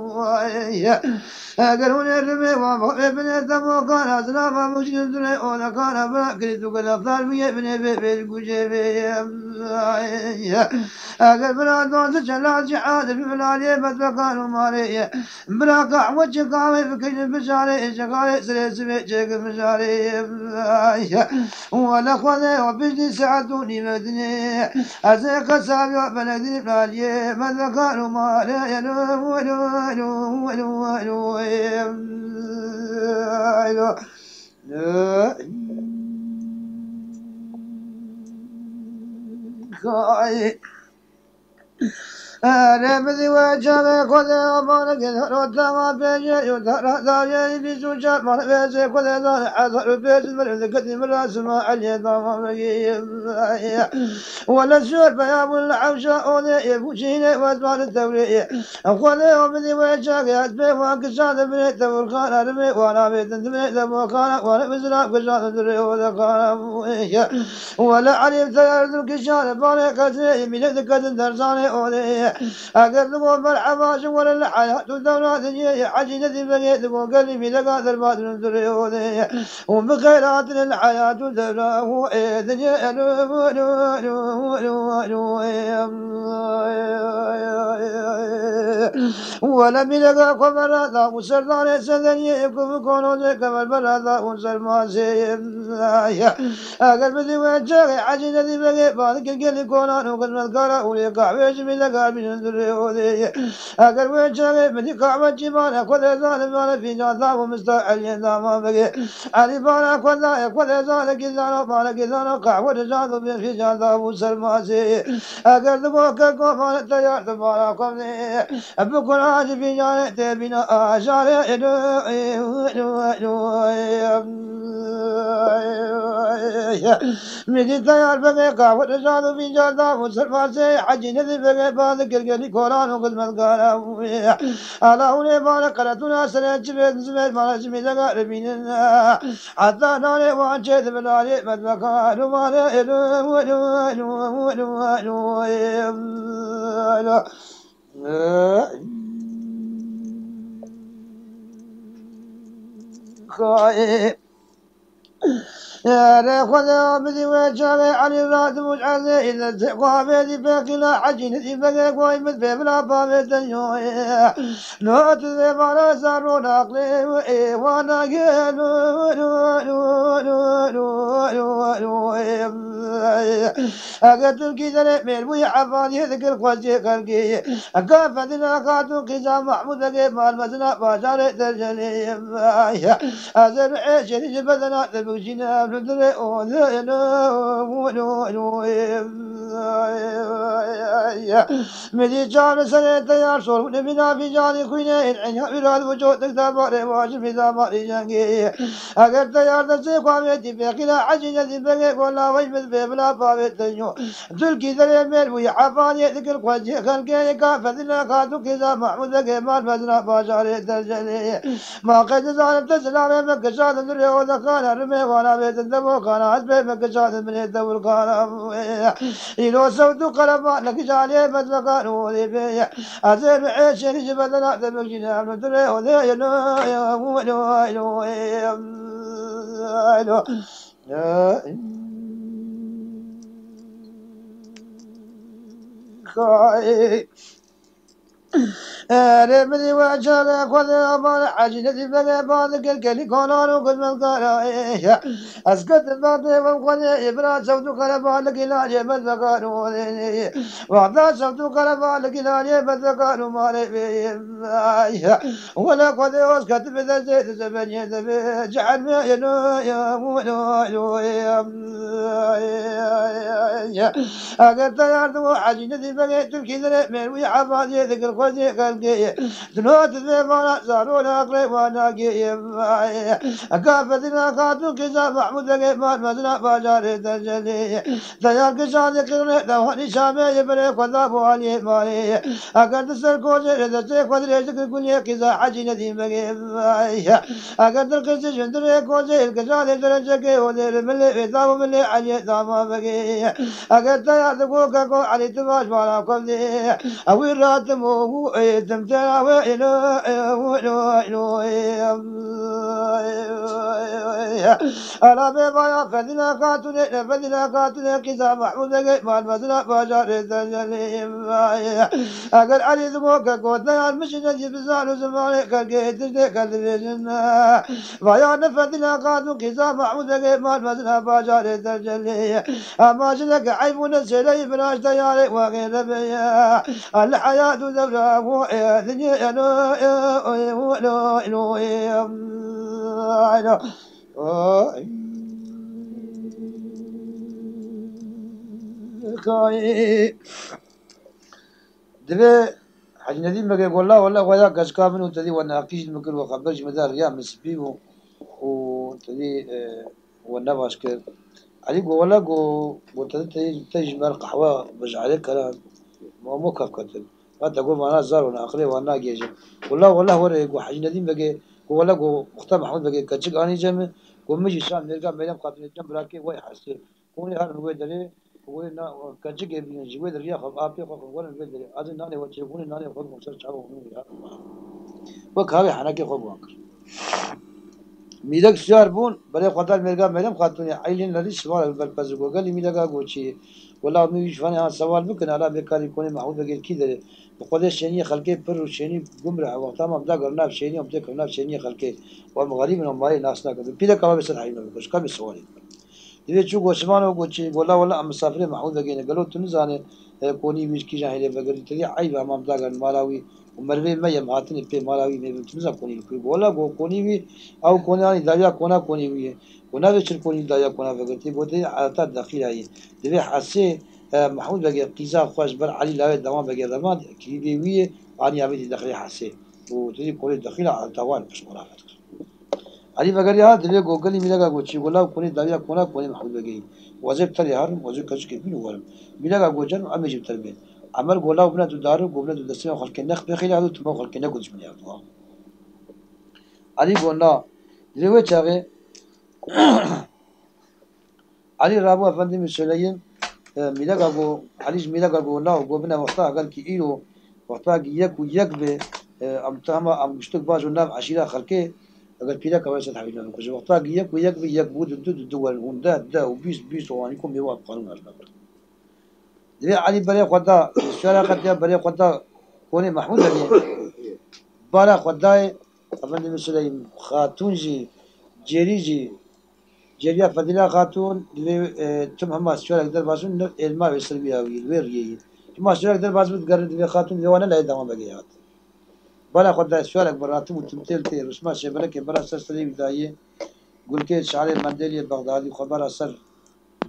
قالوني الرمي وابغي بني دمو كان أسلاف مجنس بني أولا كان براكري تقول أفضل بني بيبي الكجيبي أقل بلا دوز جلال جعاد في بلالي بدبكان وماري بلا قعوة قاوي بكل بشاري شقاي سريس بيجيك بشاري ولا خوذي وبجني ساعدوني مدني أزيك سابي وبلدي بلالي بدبكان وماري يلو ولو ولو ولو ولو ولو رمزي وجهك خذ أمانك رتنا بيجي يدرى دايي بسوشات من بيجي خذ دار حصل بيجي من ذكتي من أسماء علي ضمامي ولا الشرب يا أبو العوشة أولي يبوشيني وأسمال التوري خذ أمزي وجهك يسبي وانكساد بنيت والخانة رمي وانا بيت بنيت وخانة وانا بزرع كشاد دري وذخانة ولا علم ثيرد الكشاد باني كسري من ذكت درساني أولي أقل وفر عباش ولا الحياة الدورة ذنية عجينة بقيت وقلبي لقى ذربات دريوني وبخيرات الحياة الدورة ذنية ولا بلقى قمر ذا وسردان سدني يكون كونوا ذيك البلد وسر ما سيم أقل بدي وجهي عجينة بقيت بالك القلب كونان وقد مذكرة ولقى بيش بلقى من دريوني أقل وجهي بدي كعبة جبال كل ذلك ما في جاذا ومستعل يدا ما بقي علي بالا كل ذلك إذا بالك إذا كعبة جاذا في جاذا وسر ما سي أقل ذبوك قوم تيار بالا قمني بكل عاجب في جانب بنا أشار مدي تيار بقى قهوة جادو في جادا وسلفا سي حجي نذي بقى بعد كرقلي كوران وقد مذكارا على هوني بارك قلتنا سنة جبت زمت مالا جمي لقا ربيننا حتى نالي وانشيت بلالي مدبكا نمالي خايف يا ريخ بدي وجهي عن الراد مجعزي إذا تقوى بيدي باقلا عجين ذي بقى قوي مثل بلا بابي تنيوي نوت ذي بلا سارون عقلي وانا أقتل كذا مير عفاني ذكر قوتي قلقي أقافدنا قاتل قزا محمود مال مدنا باشار ترجلي أزر عيشي جبدنا تبوشنا ندري مدي جان سنة تيار صور نبينا في جاني كوينة العين إراد وجود تكتب واجب إذا ما رجاني أقر تيار تسي قامتي بقلا عجينة بقى ولا وجبت ببلا بابت تنيو تلقي ذري مير ويحفاني ذكر قوتي خلقي كافتنا قادو كذا محمود كمال فزنا باشار ترجلي ما قد زالت تسلام مكشات دري وذكان رمي وانا بيت الدبو كان حسبي مكشات من الدبو كان إلو سودو قلبا لك جالي بدلقان ولي بي أزير عيش جبدنا تبجينا من دري وذي رمزي وجهك خذ أمان عجينة بقى بعد كالكلي كونان وقد مذكرة أسكت الباطي وقد إبرا سوتو قلبا لك لا يبد ذكانو وعدا سوتو قلبا لك لا يبد ذكانو مالي ولا قد أسكت بذا زيت زبن يدب جعل ما أقل تيار عجينة بقى تلكي ذري مروي عبادي ذكر قوتي قلقي تنوت ذي مانا زارون أقلي وانا قيم أكافتنا قاتل كذا محمود ذكي مال مدنا باجار تجلي تيار كشان ذكرني دواني شامي يبري قذاب والي مالي أقل تسر كوزي رذتي قدري ذكر كل كذا عجينة بقى أقل تلقسي شندري كوزي الكشان درجكي ودير ملي إذا ملي علي داما بقى أقل تيار ذكوكا كو علي تباش وانا قبلي أوي راتمو تمتنا وإلو ألا بيبايا فدنا قاتل كذا محمود مال مدنا باجار تجليم أقل علي ذموك قوتنا المشنة جبزان زماني كالقيت تشتك الدرجنا بيان فدنا قاتل كذا محمود مال مدنا باجار تجليم أما شلك عيبنا سيلي بلاش تياري وغير بيا الحياة دولة وإذن دبي حاج نديم بقى يقول لا والله ولا كاش كامل وتدي وانا اكيد ممكن وخبرش مدار يا مسبي وتدي وانا باشكر علي قول ولا وتدي تيجي مال قهوة بجعلك كلام مو كف كتب ما تقول ما انا زار وانا اخلي وانا جيجي والله وري حاج نديم بقى ولا مختار محمود بقى كاتشك اني جم ومجي شان نلقى ميلم قاتل جنب راكي وي حسي كوني هر نوي دري وينا كاتشك بين جوي دريا خب ابي خب ولا نوي دري اذن ناني وجه كوني ناني خب مصر چاو وكاوي حنكي خب واكر ميلك شهر بون بري خاطر ملقى ميلم خاتوني عيلين لري سوال بالبزغو قال لي ميلقى غوشي والله مي فاني انا سوال بكن على بكاري كوني محمود بقى كده بقول الشيني خلقي بر وشيني قمره وقتها ما بدا قرنا بشيني وبدا قرنا بشيني خلقي والمغارب من مالي ناسنا كده بيدا كما بس الحين بس كم سوالي دي شو غوشمان وغوشي والله مسافر محمود بقى قالوا تنزانه كوني مش كي جاهله بقى تري عيب ما بدا قرن مالاوي ومربي ما يمهاتني في مالاوي ما بتنزا كوني ولا كوني بي او كوني يعني دايا كوني بي كونا بيشر كوني دايا كونا بقى بودي عادات داخليه هي دي حسي محمود بقى قيزا خوش بر علي لا دوام بقى زمان كي بيوي اني ابي داخلي حسي وتدي كل داخله على التوال مش مرافق علي بقى يا دبي جوجل ميلا غوتشي ولا كوني دايا كوني محمود بقى وظيف تري هار وظيف كش كبير ولا ميلا غوجن ام جبت تربيه عمل قولا وبنا دارو قبنا دسنا خلك نخ بخيل هذا تما خلك نقول من يا علي قلنا دلوقتي شاغي علي رابو افندي مسليين ميلا غو علي ميلا غو لا وقبنا وقتها قال كي ايرو وقتها يك به ام تما ام مشتق باجو نام عشيره خلكه اگر پیدا کوي څه حویل نه کوي وقتا یک بود دول وندا دا وبيس وانكم يوا قانون الله دي علي بري خدا شارع قد بري خدا كوني محمود علي بارا خدای افندی مسلم خاتون جی جريا فضيلة خاتون تم هم شارع در باسون علما وسلبي اوي ويري ما شارع در باس بتقرر دي خاتون ديوانا لا دوام بقيات بلا خدای شارع براتم وتمثيل تي رسمه شبلك برا سلسله بدايه قل كي شعر المندلي البغدادي خبر اثر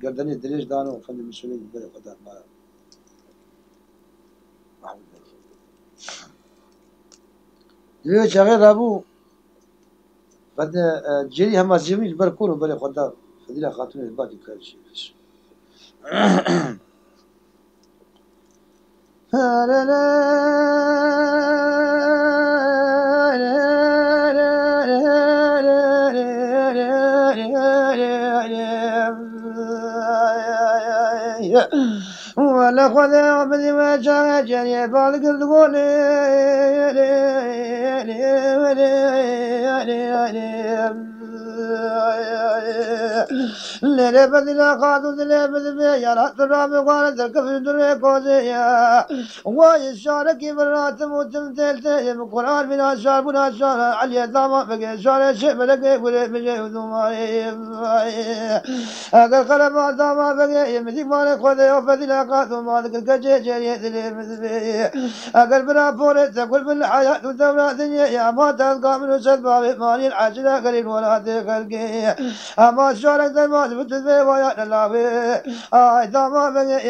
قردني دريش دانو افندي مسلم بري خدا ما ديو شغال ابو بعد جري هم زميل بركون بري خدا فضيلة خاتون الباقي كل شيء ولا خذ عبدي ما جاء جري بالك تقول ليلة بدنا قادو ليلة بدنا يا رات الرابع قال تركب الدنيا كوزيا ويشارك برات موتم تلتي القرآن من أشار من أشار علي دama بقى شار شيء بلقى يقول بجي ودماري أقل قلب دama بقى يمدي مالك خذ وفدنا قادو مالك الكجي جري دلي أقل بنا بورت تقول بالحياة ودورة دنيا يا ما تلقى من سبب مالي العجلة قليل ولا تخلقي أما شارك دمال بتذبي ويا نلاوي آي دما بقى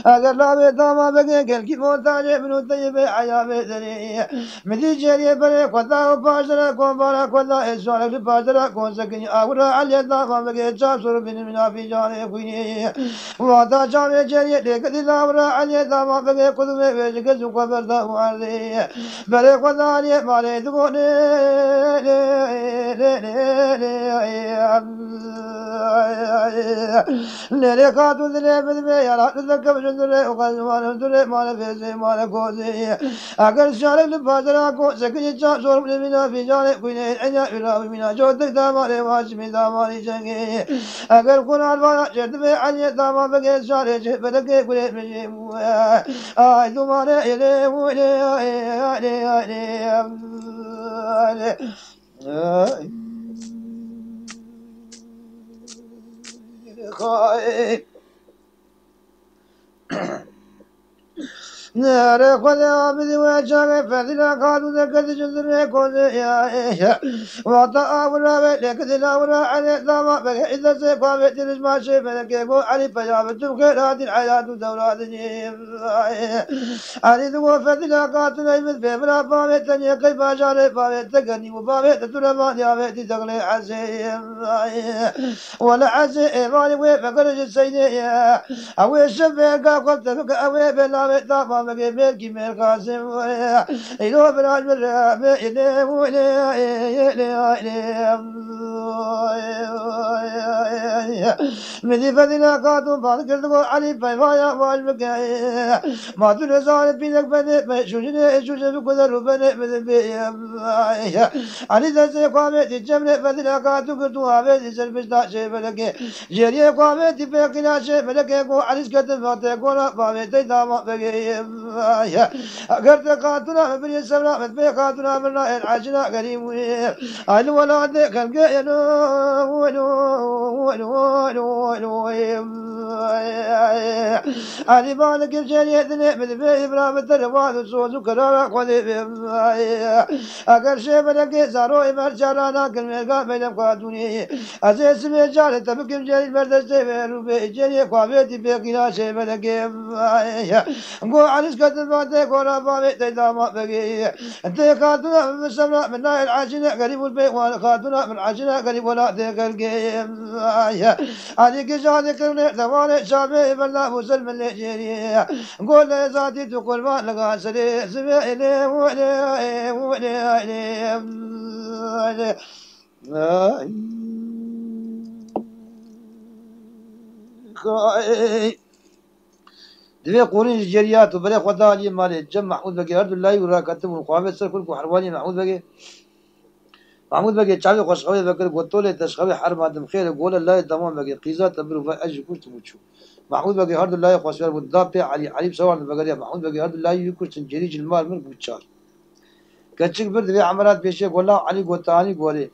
أقل لا دما بقى قل كي موتاج ابن الطيب عيا بدري مدي جري بري قدا وباشر كون بارا قدا إشارك باشر كون سكني أورا علي دما بقى جاسر بن من في جاني كويني ودا جاني جري لقد لا علي دما بقى قدوة بيجك زوجة بردا وعلي بري قدا علي مالي دقوني ليلة كاتو دلي بدمي يا رات ذكب جندري وقال ما ندري ما نفسي ما نكوزي أقل شارك لبادر أكو سكني جا زور من في جانب كويني أنا إلا من جودك داماري واشمي داماري جنگي أقل كنا الوانا جردبي عني داما بقي شاري بدك كويني مجي مويا آي دماري إلي مويا نار خذ عبد وجهك فذلا قالوا ذكرت جذر كوزيا وطا ولا لك ذلا ولا على ذا إذا سيقام يترج ما شيء فلك يقول علي فجابت خيرات الحياة دورات علي ذو فذلا قاتل أيمن بمرا فامت تنيا كيف أجاري فامت تغني وفامت تلما ديامت تغلي عزيم ولا عزي إيماني وفقرج السيدية أوي الشفير قاقل تفك أوي بلا متابا مكي ملكي ملقاسم إلو براج بالرام إلي مذي فذنا قاتل بعد كردقو علي فايفايا والمكاية ما تنزال بينك بني شوشني شوشني بقدر بني بني علي ذا قامت الجمل فذنا قاتل كردو عبد سلبش داشي بلكي جريه قامت بيقنا شيء بلكي قو علي سكت فاتي قولا قامت داما بقي أقر تقاتنا بني السمراء متبي قاتنا من رأي العجنا قريب أهل ولا ذيك القينو أهل بالك الجريه ذنب ذبي إبراهيم التربان الصوت وكرارا قذيب أقر شيء بلكي زارو إمر جارانا كلمة بين قاتوني أزي سمي جاري تبكم جاري بردستي بيروبي جاري قابيتي بيقنا شيء بلكي قو عرس قدم فاتي قولا بابي تيداما بقي انت قاتنا من السمراء من ناي العاجنة قريب البيت وانا قاتنا من العاجنة قريب ولا تيك القيم عليك جادي كرني دواني شابي بلا مسلم اللي جيري قول لي ذاتي تقول ما لقى سري سمي إلي ولي ولي دبي قرين الجريات وبلا خدا لي مال جم محمود بقي هرد الله ورا كتب القوامات سر كل حرواني محمود بقي شعبي خوش خوي بكر قطوله تشخوي حرب ادم خير قول الله تمام بقي قيزه تبر اجي كنت مشو محمود بقي هرد الله خوش والضاب علي بسوار بقي محمود بقي هرد الله يكرت جريج المال من بوتشار كتشك برد في عمرات بيشي قول الله علي قوتاني قولي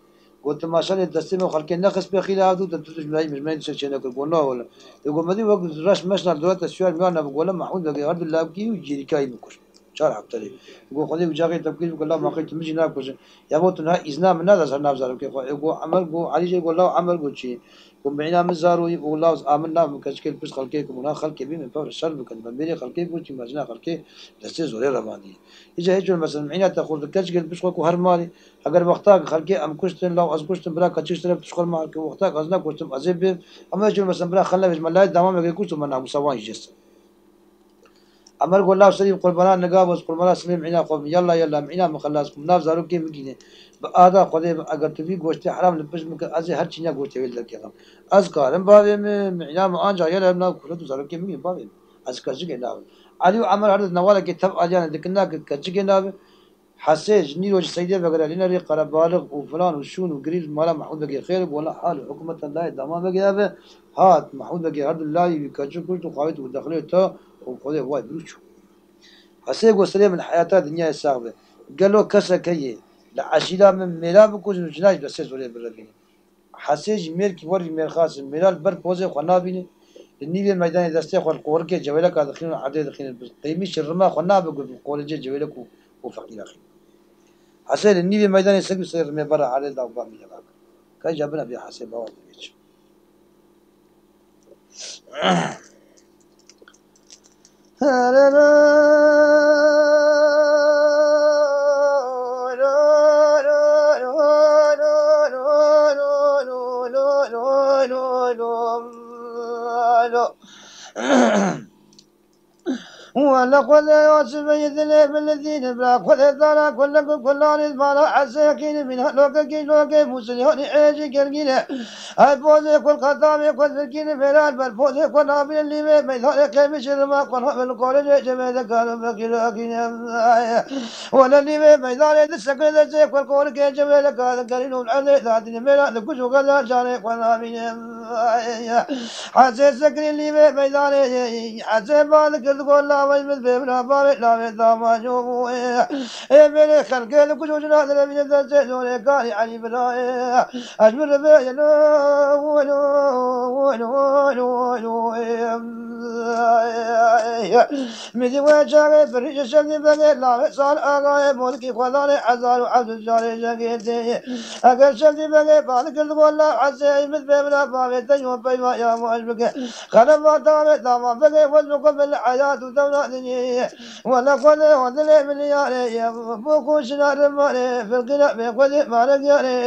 قلت ما شاء الله دستمه خلك نقص بخلاف دو تدرج ملاي مش ملاي تشينا كل ولا يقول مدي وقت راش مشنا دولة السؤال مانا بقول محمود بقي هرد الله بكي ويجي كاي مكش شارع عبتلي يقول خذي وجاكي تبكي يقول الله ما قلت مجي ناكش يا بوت نها إذنا من هذا صار نافزارو كيف يقول عمل يقول علي يقول الله عمل قول شيء قم بعنا مزارو يقول الله آمنا مكشكل بس خلكي منا خلكي بين من فور الشر بكن بيني خلكي قول شيء ماجنا خلكي دستي زوري رماني إذا هيجون مثلا معنا تأخذ كشكل بس خلكو هرمالي اگر وقتا خلقي ام كشتن لو از كشتن برا كچش طرف تشكل ما وقتا غزنا كشتم ازب اما جو مثلا برا خلا بسم الله دامه مگه كشتم انا مسوان جس امر قول الله سليم قربان نقاب قربان سليم عنا قوم يلا يلا معنا مخلصكم ناف زارو كي مگينه هذا خدي اگر تو گوشت حرام لبس مك از هر چينا گوشت ويل لك از كارم باب معنا ما انجا يلا نا كل زارو كي مگين باب از كجي كنا علي عمر هذا نواله كتب اجان دكنا كجي كنا حسيج نيروج سيدي بقرا لنا ري قرب بالغ وفلان وشون وقريل مالا محمود بقي خير ولا حال حكومة الله دما بقي هات محمود بقي عبد الله يكجو كنت وقايد ودخليه تا وخذه وايد بروشو حسيج وسلم من حياته الدنيا السابقة قال له كسر كي لعشيلا من ميلا بكوز جناج بس زوري بالربين حسيج ميل كي وري ميل خاص ميلال بر بوزه خنا بيني النيل الميدان دستي خور قورك جويلك دخين عدد دخين قيمي شرما خنا بقول قولجه جويلك وفقير اخي حسين النيل الميدان يسقي صير من برا على الضوء من جبال كاي جابنا بي حسين باو بيش ولقد يوسف يذنب الذين بلا قد ذرا كل ما عساكين من لوك كي لوك مسلمون ايجي كرجينا اي بوزي كل خدام كل سكين فلان بل بوزي كل عبد اللي ما يلحق كمش ما كل من كل جماعه قالوا بكلاكين ولا اللي ما يدار السكن زي كل كي جماعه قال قالوا على ذاتنا ما نكش وقال جاري كنا من حسن سكن اللي ما يدار حسن بعد كل والله من بيبنا بابي لا بيتاما جوبو بيني خلقي لكجوجنا من الزيزون قالي علي بلا أجمل بينو ولو ولو ولو مدي وجهي فريج شمي بني لا صار أغاي ملكي خذاني عزار وعبد الجاري جاكيتي أقل شمي بني بالك الغلا عزي مثل بيبنا بابي تنيو بيما يا مؤجبك خلما دامي داما بني وزنكم بالحياة دولتني ولا قولي ودلي من ياري بوكو شنار مالي في القناع بيقودي مالك ياري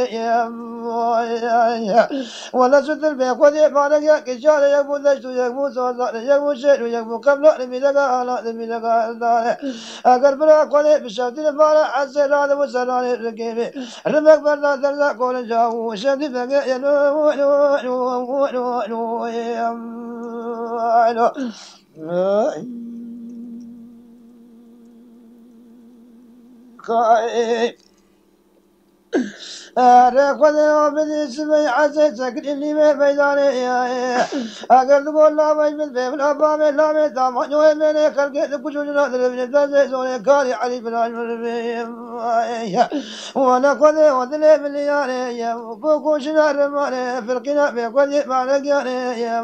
ولا ستر بيقودي مالك يا كشاري يقبو دشتو يقبو صوصار يقبو شير يقبو قبل نميلقا آلا نميلقا الدار أقر بلا قولي بشوتي نفارا عزي لالي وسلاني ركيبي رمك برنا درنا قول جاو شمدي بقى ينو نو نو نو نو نو خذوا بالاسم عزيزك اللي ما بيداني أقل تقول لا بيت بالبيب لا بابي لا بيت دام حجوي مني خلقي لكجوج نادر من الزيزوني كاري علي بلا وانا خذي وذلي بالياني بوكو شنار مالي في القناع بيقودي مالك ياني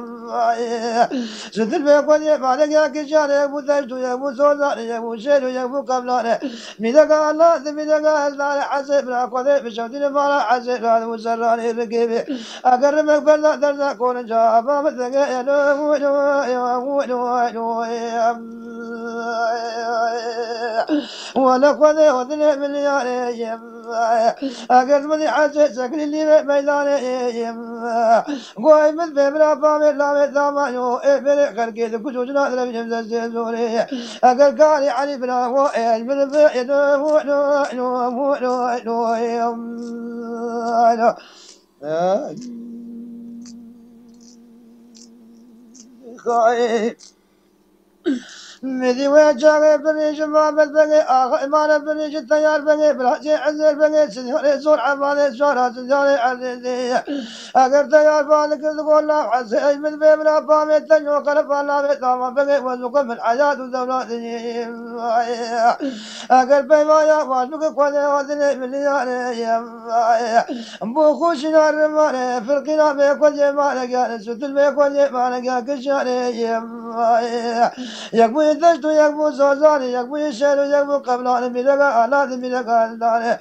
ستر بيقودي مالك يا كشاني يبو ذجتو يبو سوزاني يبو شيرو يبو قبلاني ميدقا الله ميدقا الله حسب لا خذي بشوتي مالا عزيز هذا وسراني رقيبي أقربك بلا درنا كون جابا مثلك ولا خذي وذني من ياري أقربني عزيز سكري اللي ميداني قوي من بيبنا بامي لا ميداما يو إبري خلقي لكجوجنا لم يمززوني أقر قالي علي بنا وإل من بينو مدي وجهي بريج ما بلبني ما بريج التيار بني براسي عزل بني سنوري زور عمالي زور سنوري عزيزي أقر تيار بالك تقول لا عزي من بيبنا بامي تنيو قلب لا بيتاما بني وزوق من الحياة ودولاتي أقر بيما يا وانوك قولي وزني ملياري بوخو شنار مالي في القناع بيقول مالك يا ستل بيقول مالك يا كشاري يقبو يدشتو يقبو زوزاني يقبو يشيرو يقبو قبلاني ملقا آلات ملقا الداني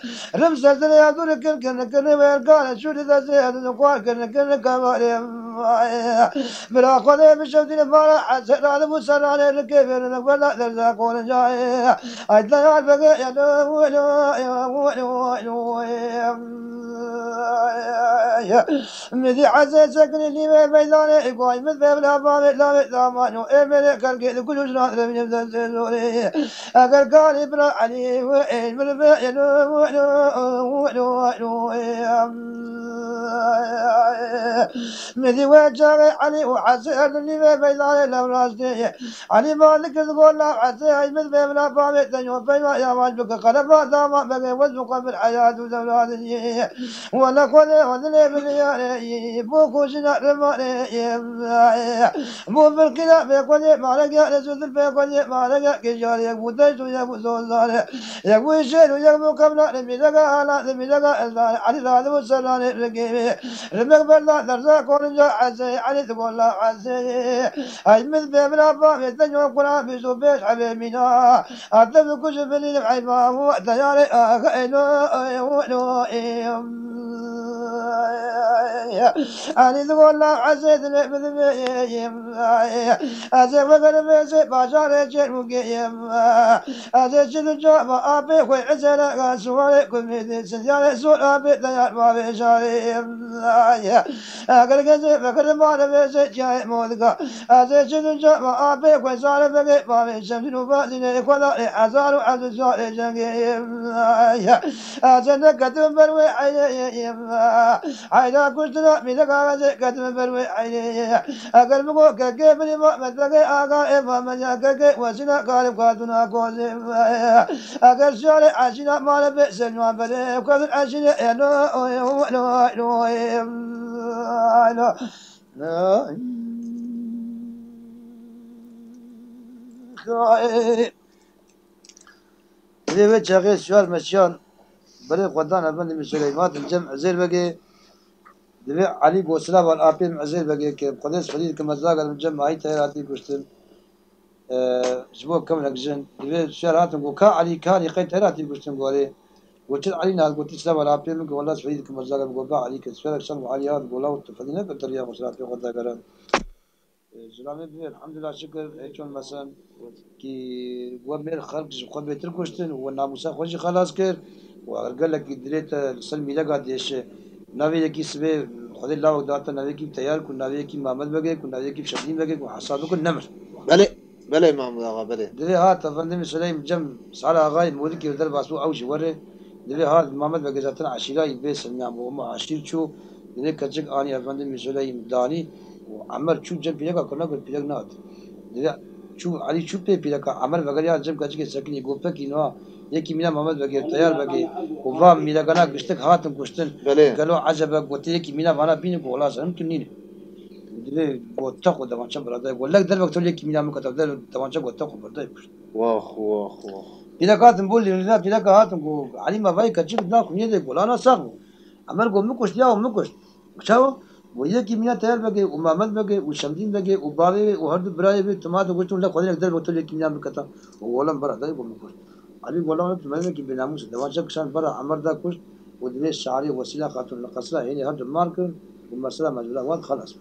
رمسة سنة يدور كن ويرقاني شوري دسي نقوار كن كمالي بلا قولي بشوتي نفارا حسن على مسراني ركيبين نقبلا درزا قول جاي أجلا يعرفك يا نو مدي عزيز سكن اللي بيداني قوي مثل بلا بابي لا بيتامانو إبري خلقي لكل جنات من يبدأ أقل قالي بلا علي وإن من بينو مدي وجهي علي وحسن اللي بيداني لو راسي علي مالك تقول لا عزيز مثل بلا بابي تنيو بيما يا واجبك قلبا داما بقي وزقا بالحياة ودولاتي ولا خذي وذلي بالياري بوكو شنا رماني بو بالكلا بيقولي مالك يا رسول بيقولي مالك كجاري يقبو دجتو يقبو زوزاري يقبو الشير يقبو قبلا نميلقا آلا نميلقا الزاري علي ذا وسراني رقيبي رمك برلا درزا كورنجا عزي علي تقول لا عزي أجمل بيبنا بابي تنجو قرآن بيسو بيش حبيبنا أتبو كشف لي العيبا هو دياري أغينو أنا تقول لا عزيز بذبيم أزي وقر بيسي باشاري جرمكيم أزي جدو جابا أبي خوي عزيلا سوالي كميدي سنجالي سول أبي ديار بابي شاريم أقل كزي فكر مالا بيسي جاي مودكا أزي جدو جابا أبي خوي سالي بقي بابي شمسنو بازيني كولاري أزارو عزو سالي جنكيم أزي نكتم بروي عينيم عينا كشتنا ميزك آغازي كتم بروي عيني أقل بقو ككي بنما مدرقي آغا إما منيا ككي وسنا قالب قاتنا كوزي أقل شالي عشنا مالا بئسن وابلي وكذل عشنا دبي شغال شوال مشيان بري قدان أبن مسلمات الجمع زير بقي دبي علي بوسلا والأبين عزير بقي كقدس فريد كمزاق الجمع هاي تيراتي كشتن أسبوع كم لكجن دبي شهراتهم وكا علي كان يقين تيراتي كشتن قولي وتل علي نال قلت سلا والأبين والله فريد كمزاق الجوبا علي كسفر شل علي هذا قولا وتفدينا كتريا مسلا في قدام كرام زلمة بيه الحمد لله شكر هيكون مثلا كي ومر خلق خود بيتر كشتن والناموسا خوشي خلاص كر وقال لك دريت السلمي لقى ديش ناوي كي سبي خد الله وداتا ناوي كي تيار كن ناوي كي محمد بقى كن ناوي كي شديد بقى وحسابه كن نمر بله بله محمود آقا بله دري هات فندم سليم جم سال آغاي مولك يدل باسو أو جواره دري هات محمد بقى جاتنا عشيرة يبيس النعم وما عشير شو دري كجك آني فندم سليم داني وعمر شو جم بيلك كنا قل بيلك نات دري شو علي شو بيلك عمر بقى يا جم كجك سكني يقول كينوا يكي منا محمد بقى تيار بقى وفا ميلا كنا قشتك هاتم قشتن بله قالوا عجبك قلت يكي منا فانا بينك ولا سنتم نين دري قطق ودمان شم برادة يقول لك دربك تقول يكي منا مكتب در دمان شم قطق برادة واخ واخ واخ بيلا كاتم بقول لي لا بيلا كاتم قو علي ما باي كجك لا خنيه ده قول أنا ساقو عمر قو مكوش يا ومكوش شاو ويكي منا تيار بقى ومحمد بقى وشمدين بقى وباري وهرد براي بقى تمام قلت له خلينا دربك تقول يكي منا مكتب وولم برادة يقول مكوش علي والله أنا تمام كي بناموس دمان شم كشان برا عمر ده كوش ودري الشعري وسيلة خاطر القصرة يعني هرد ماركر والمسألة مجبورة واد خلاص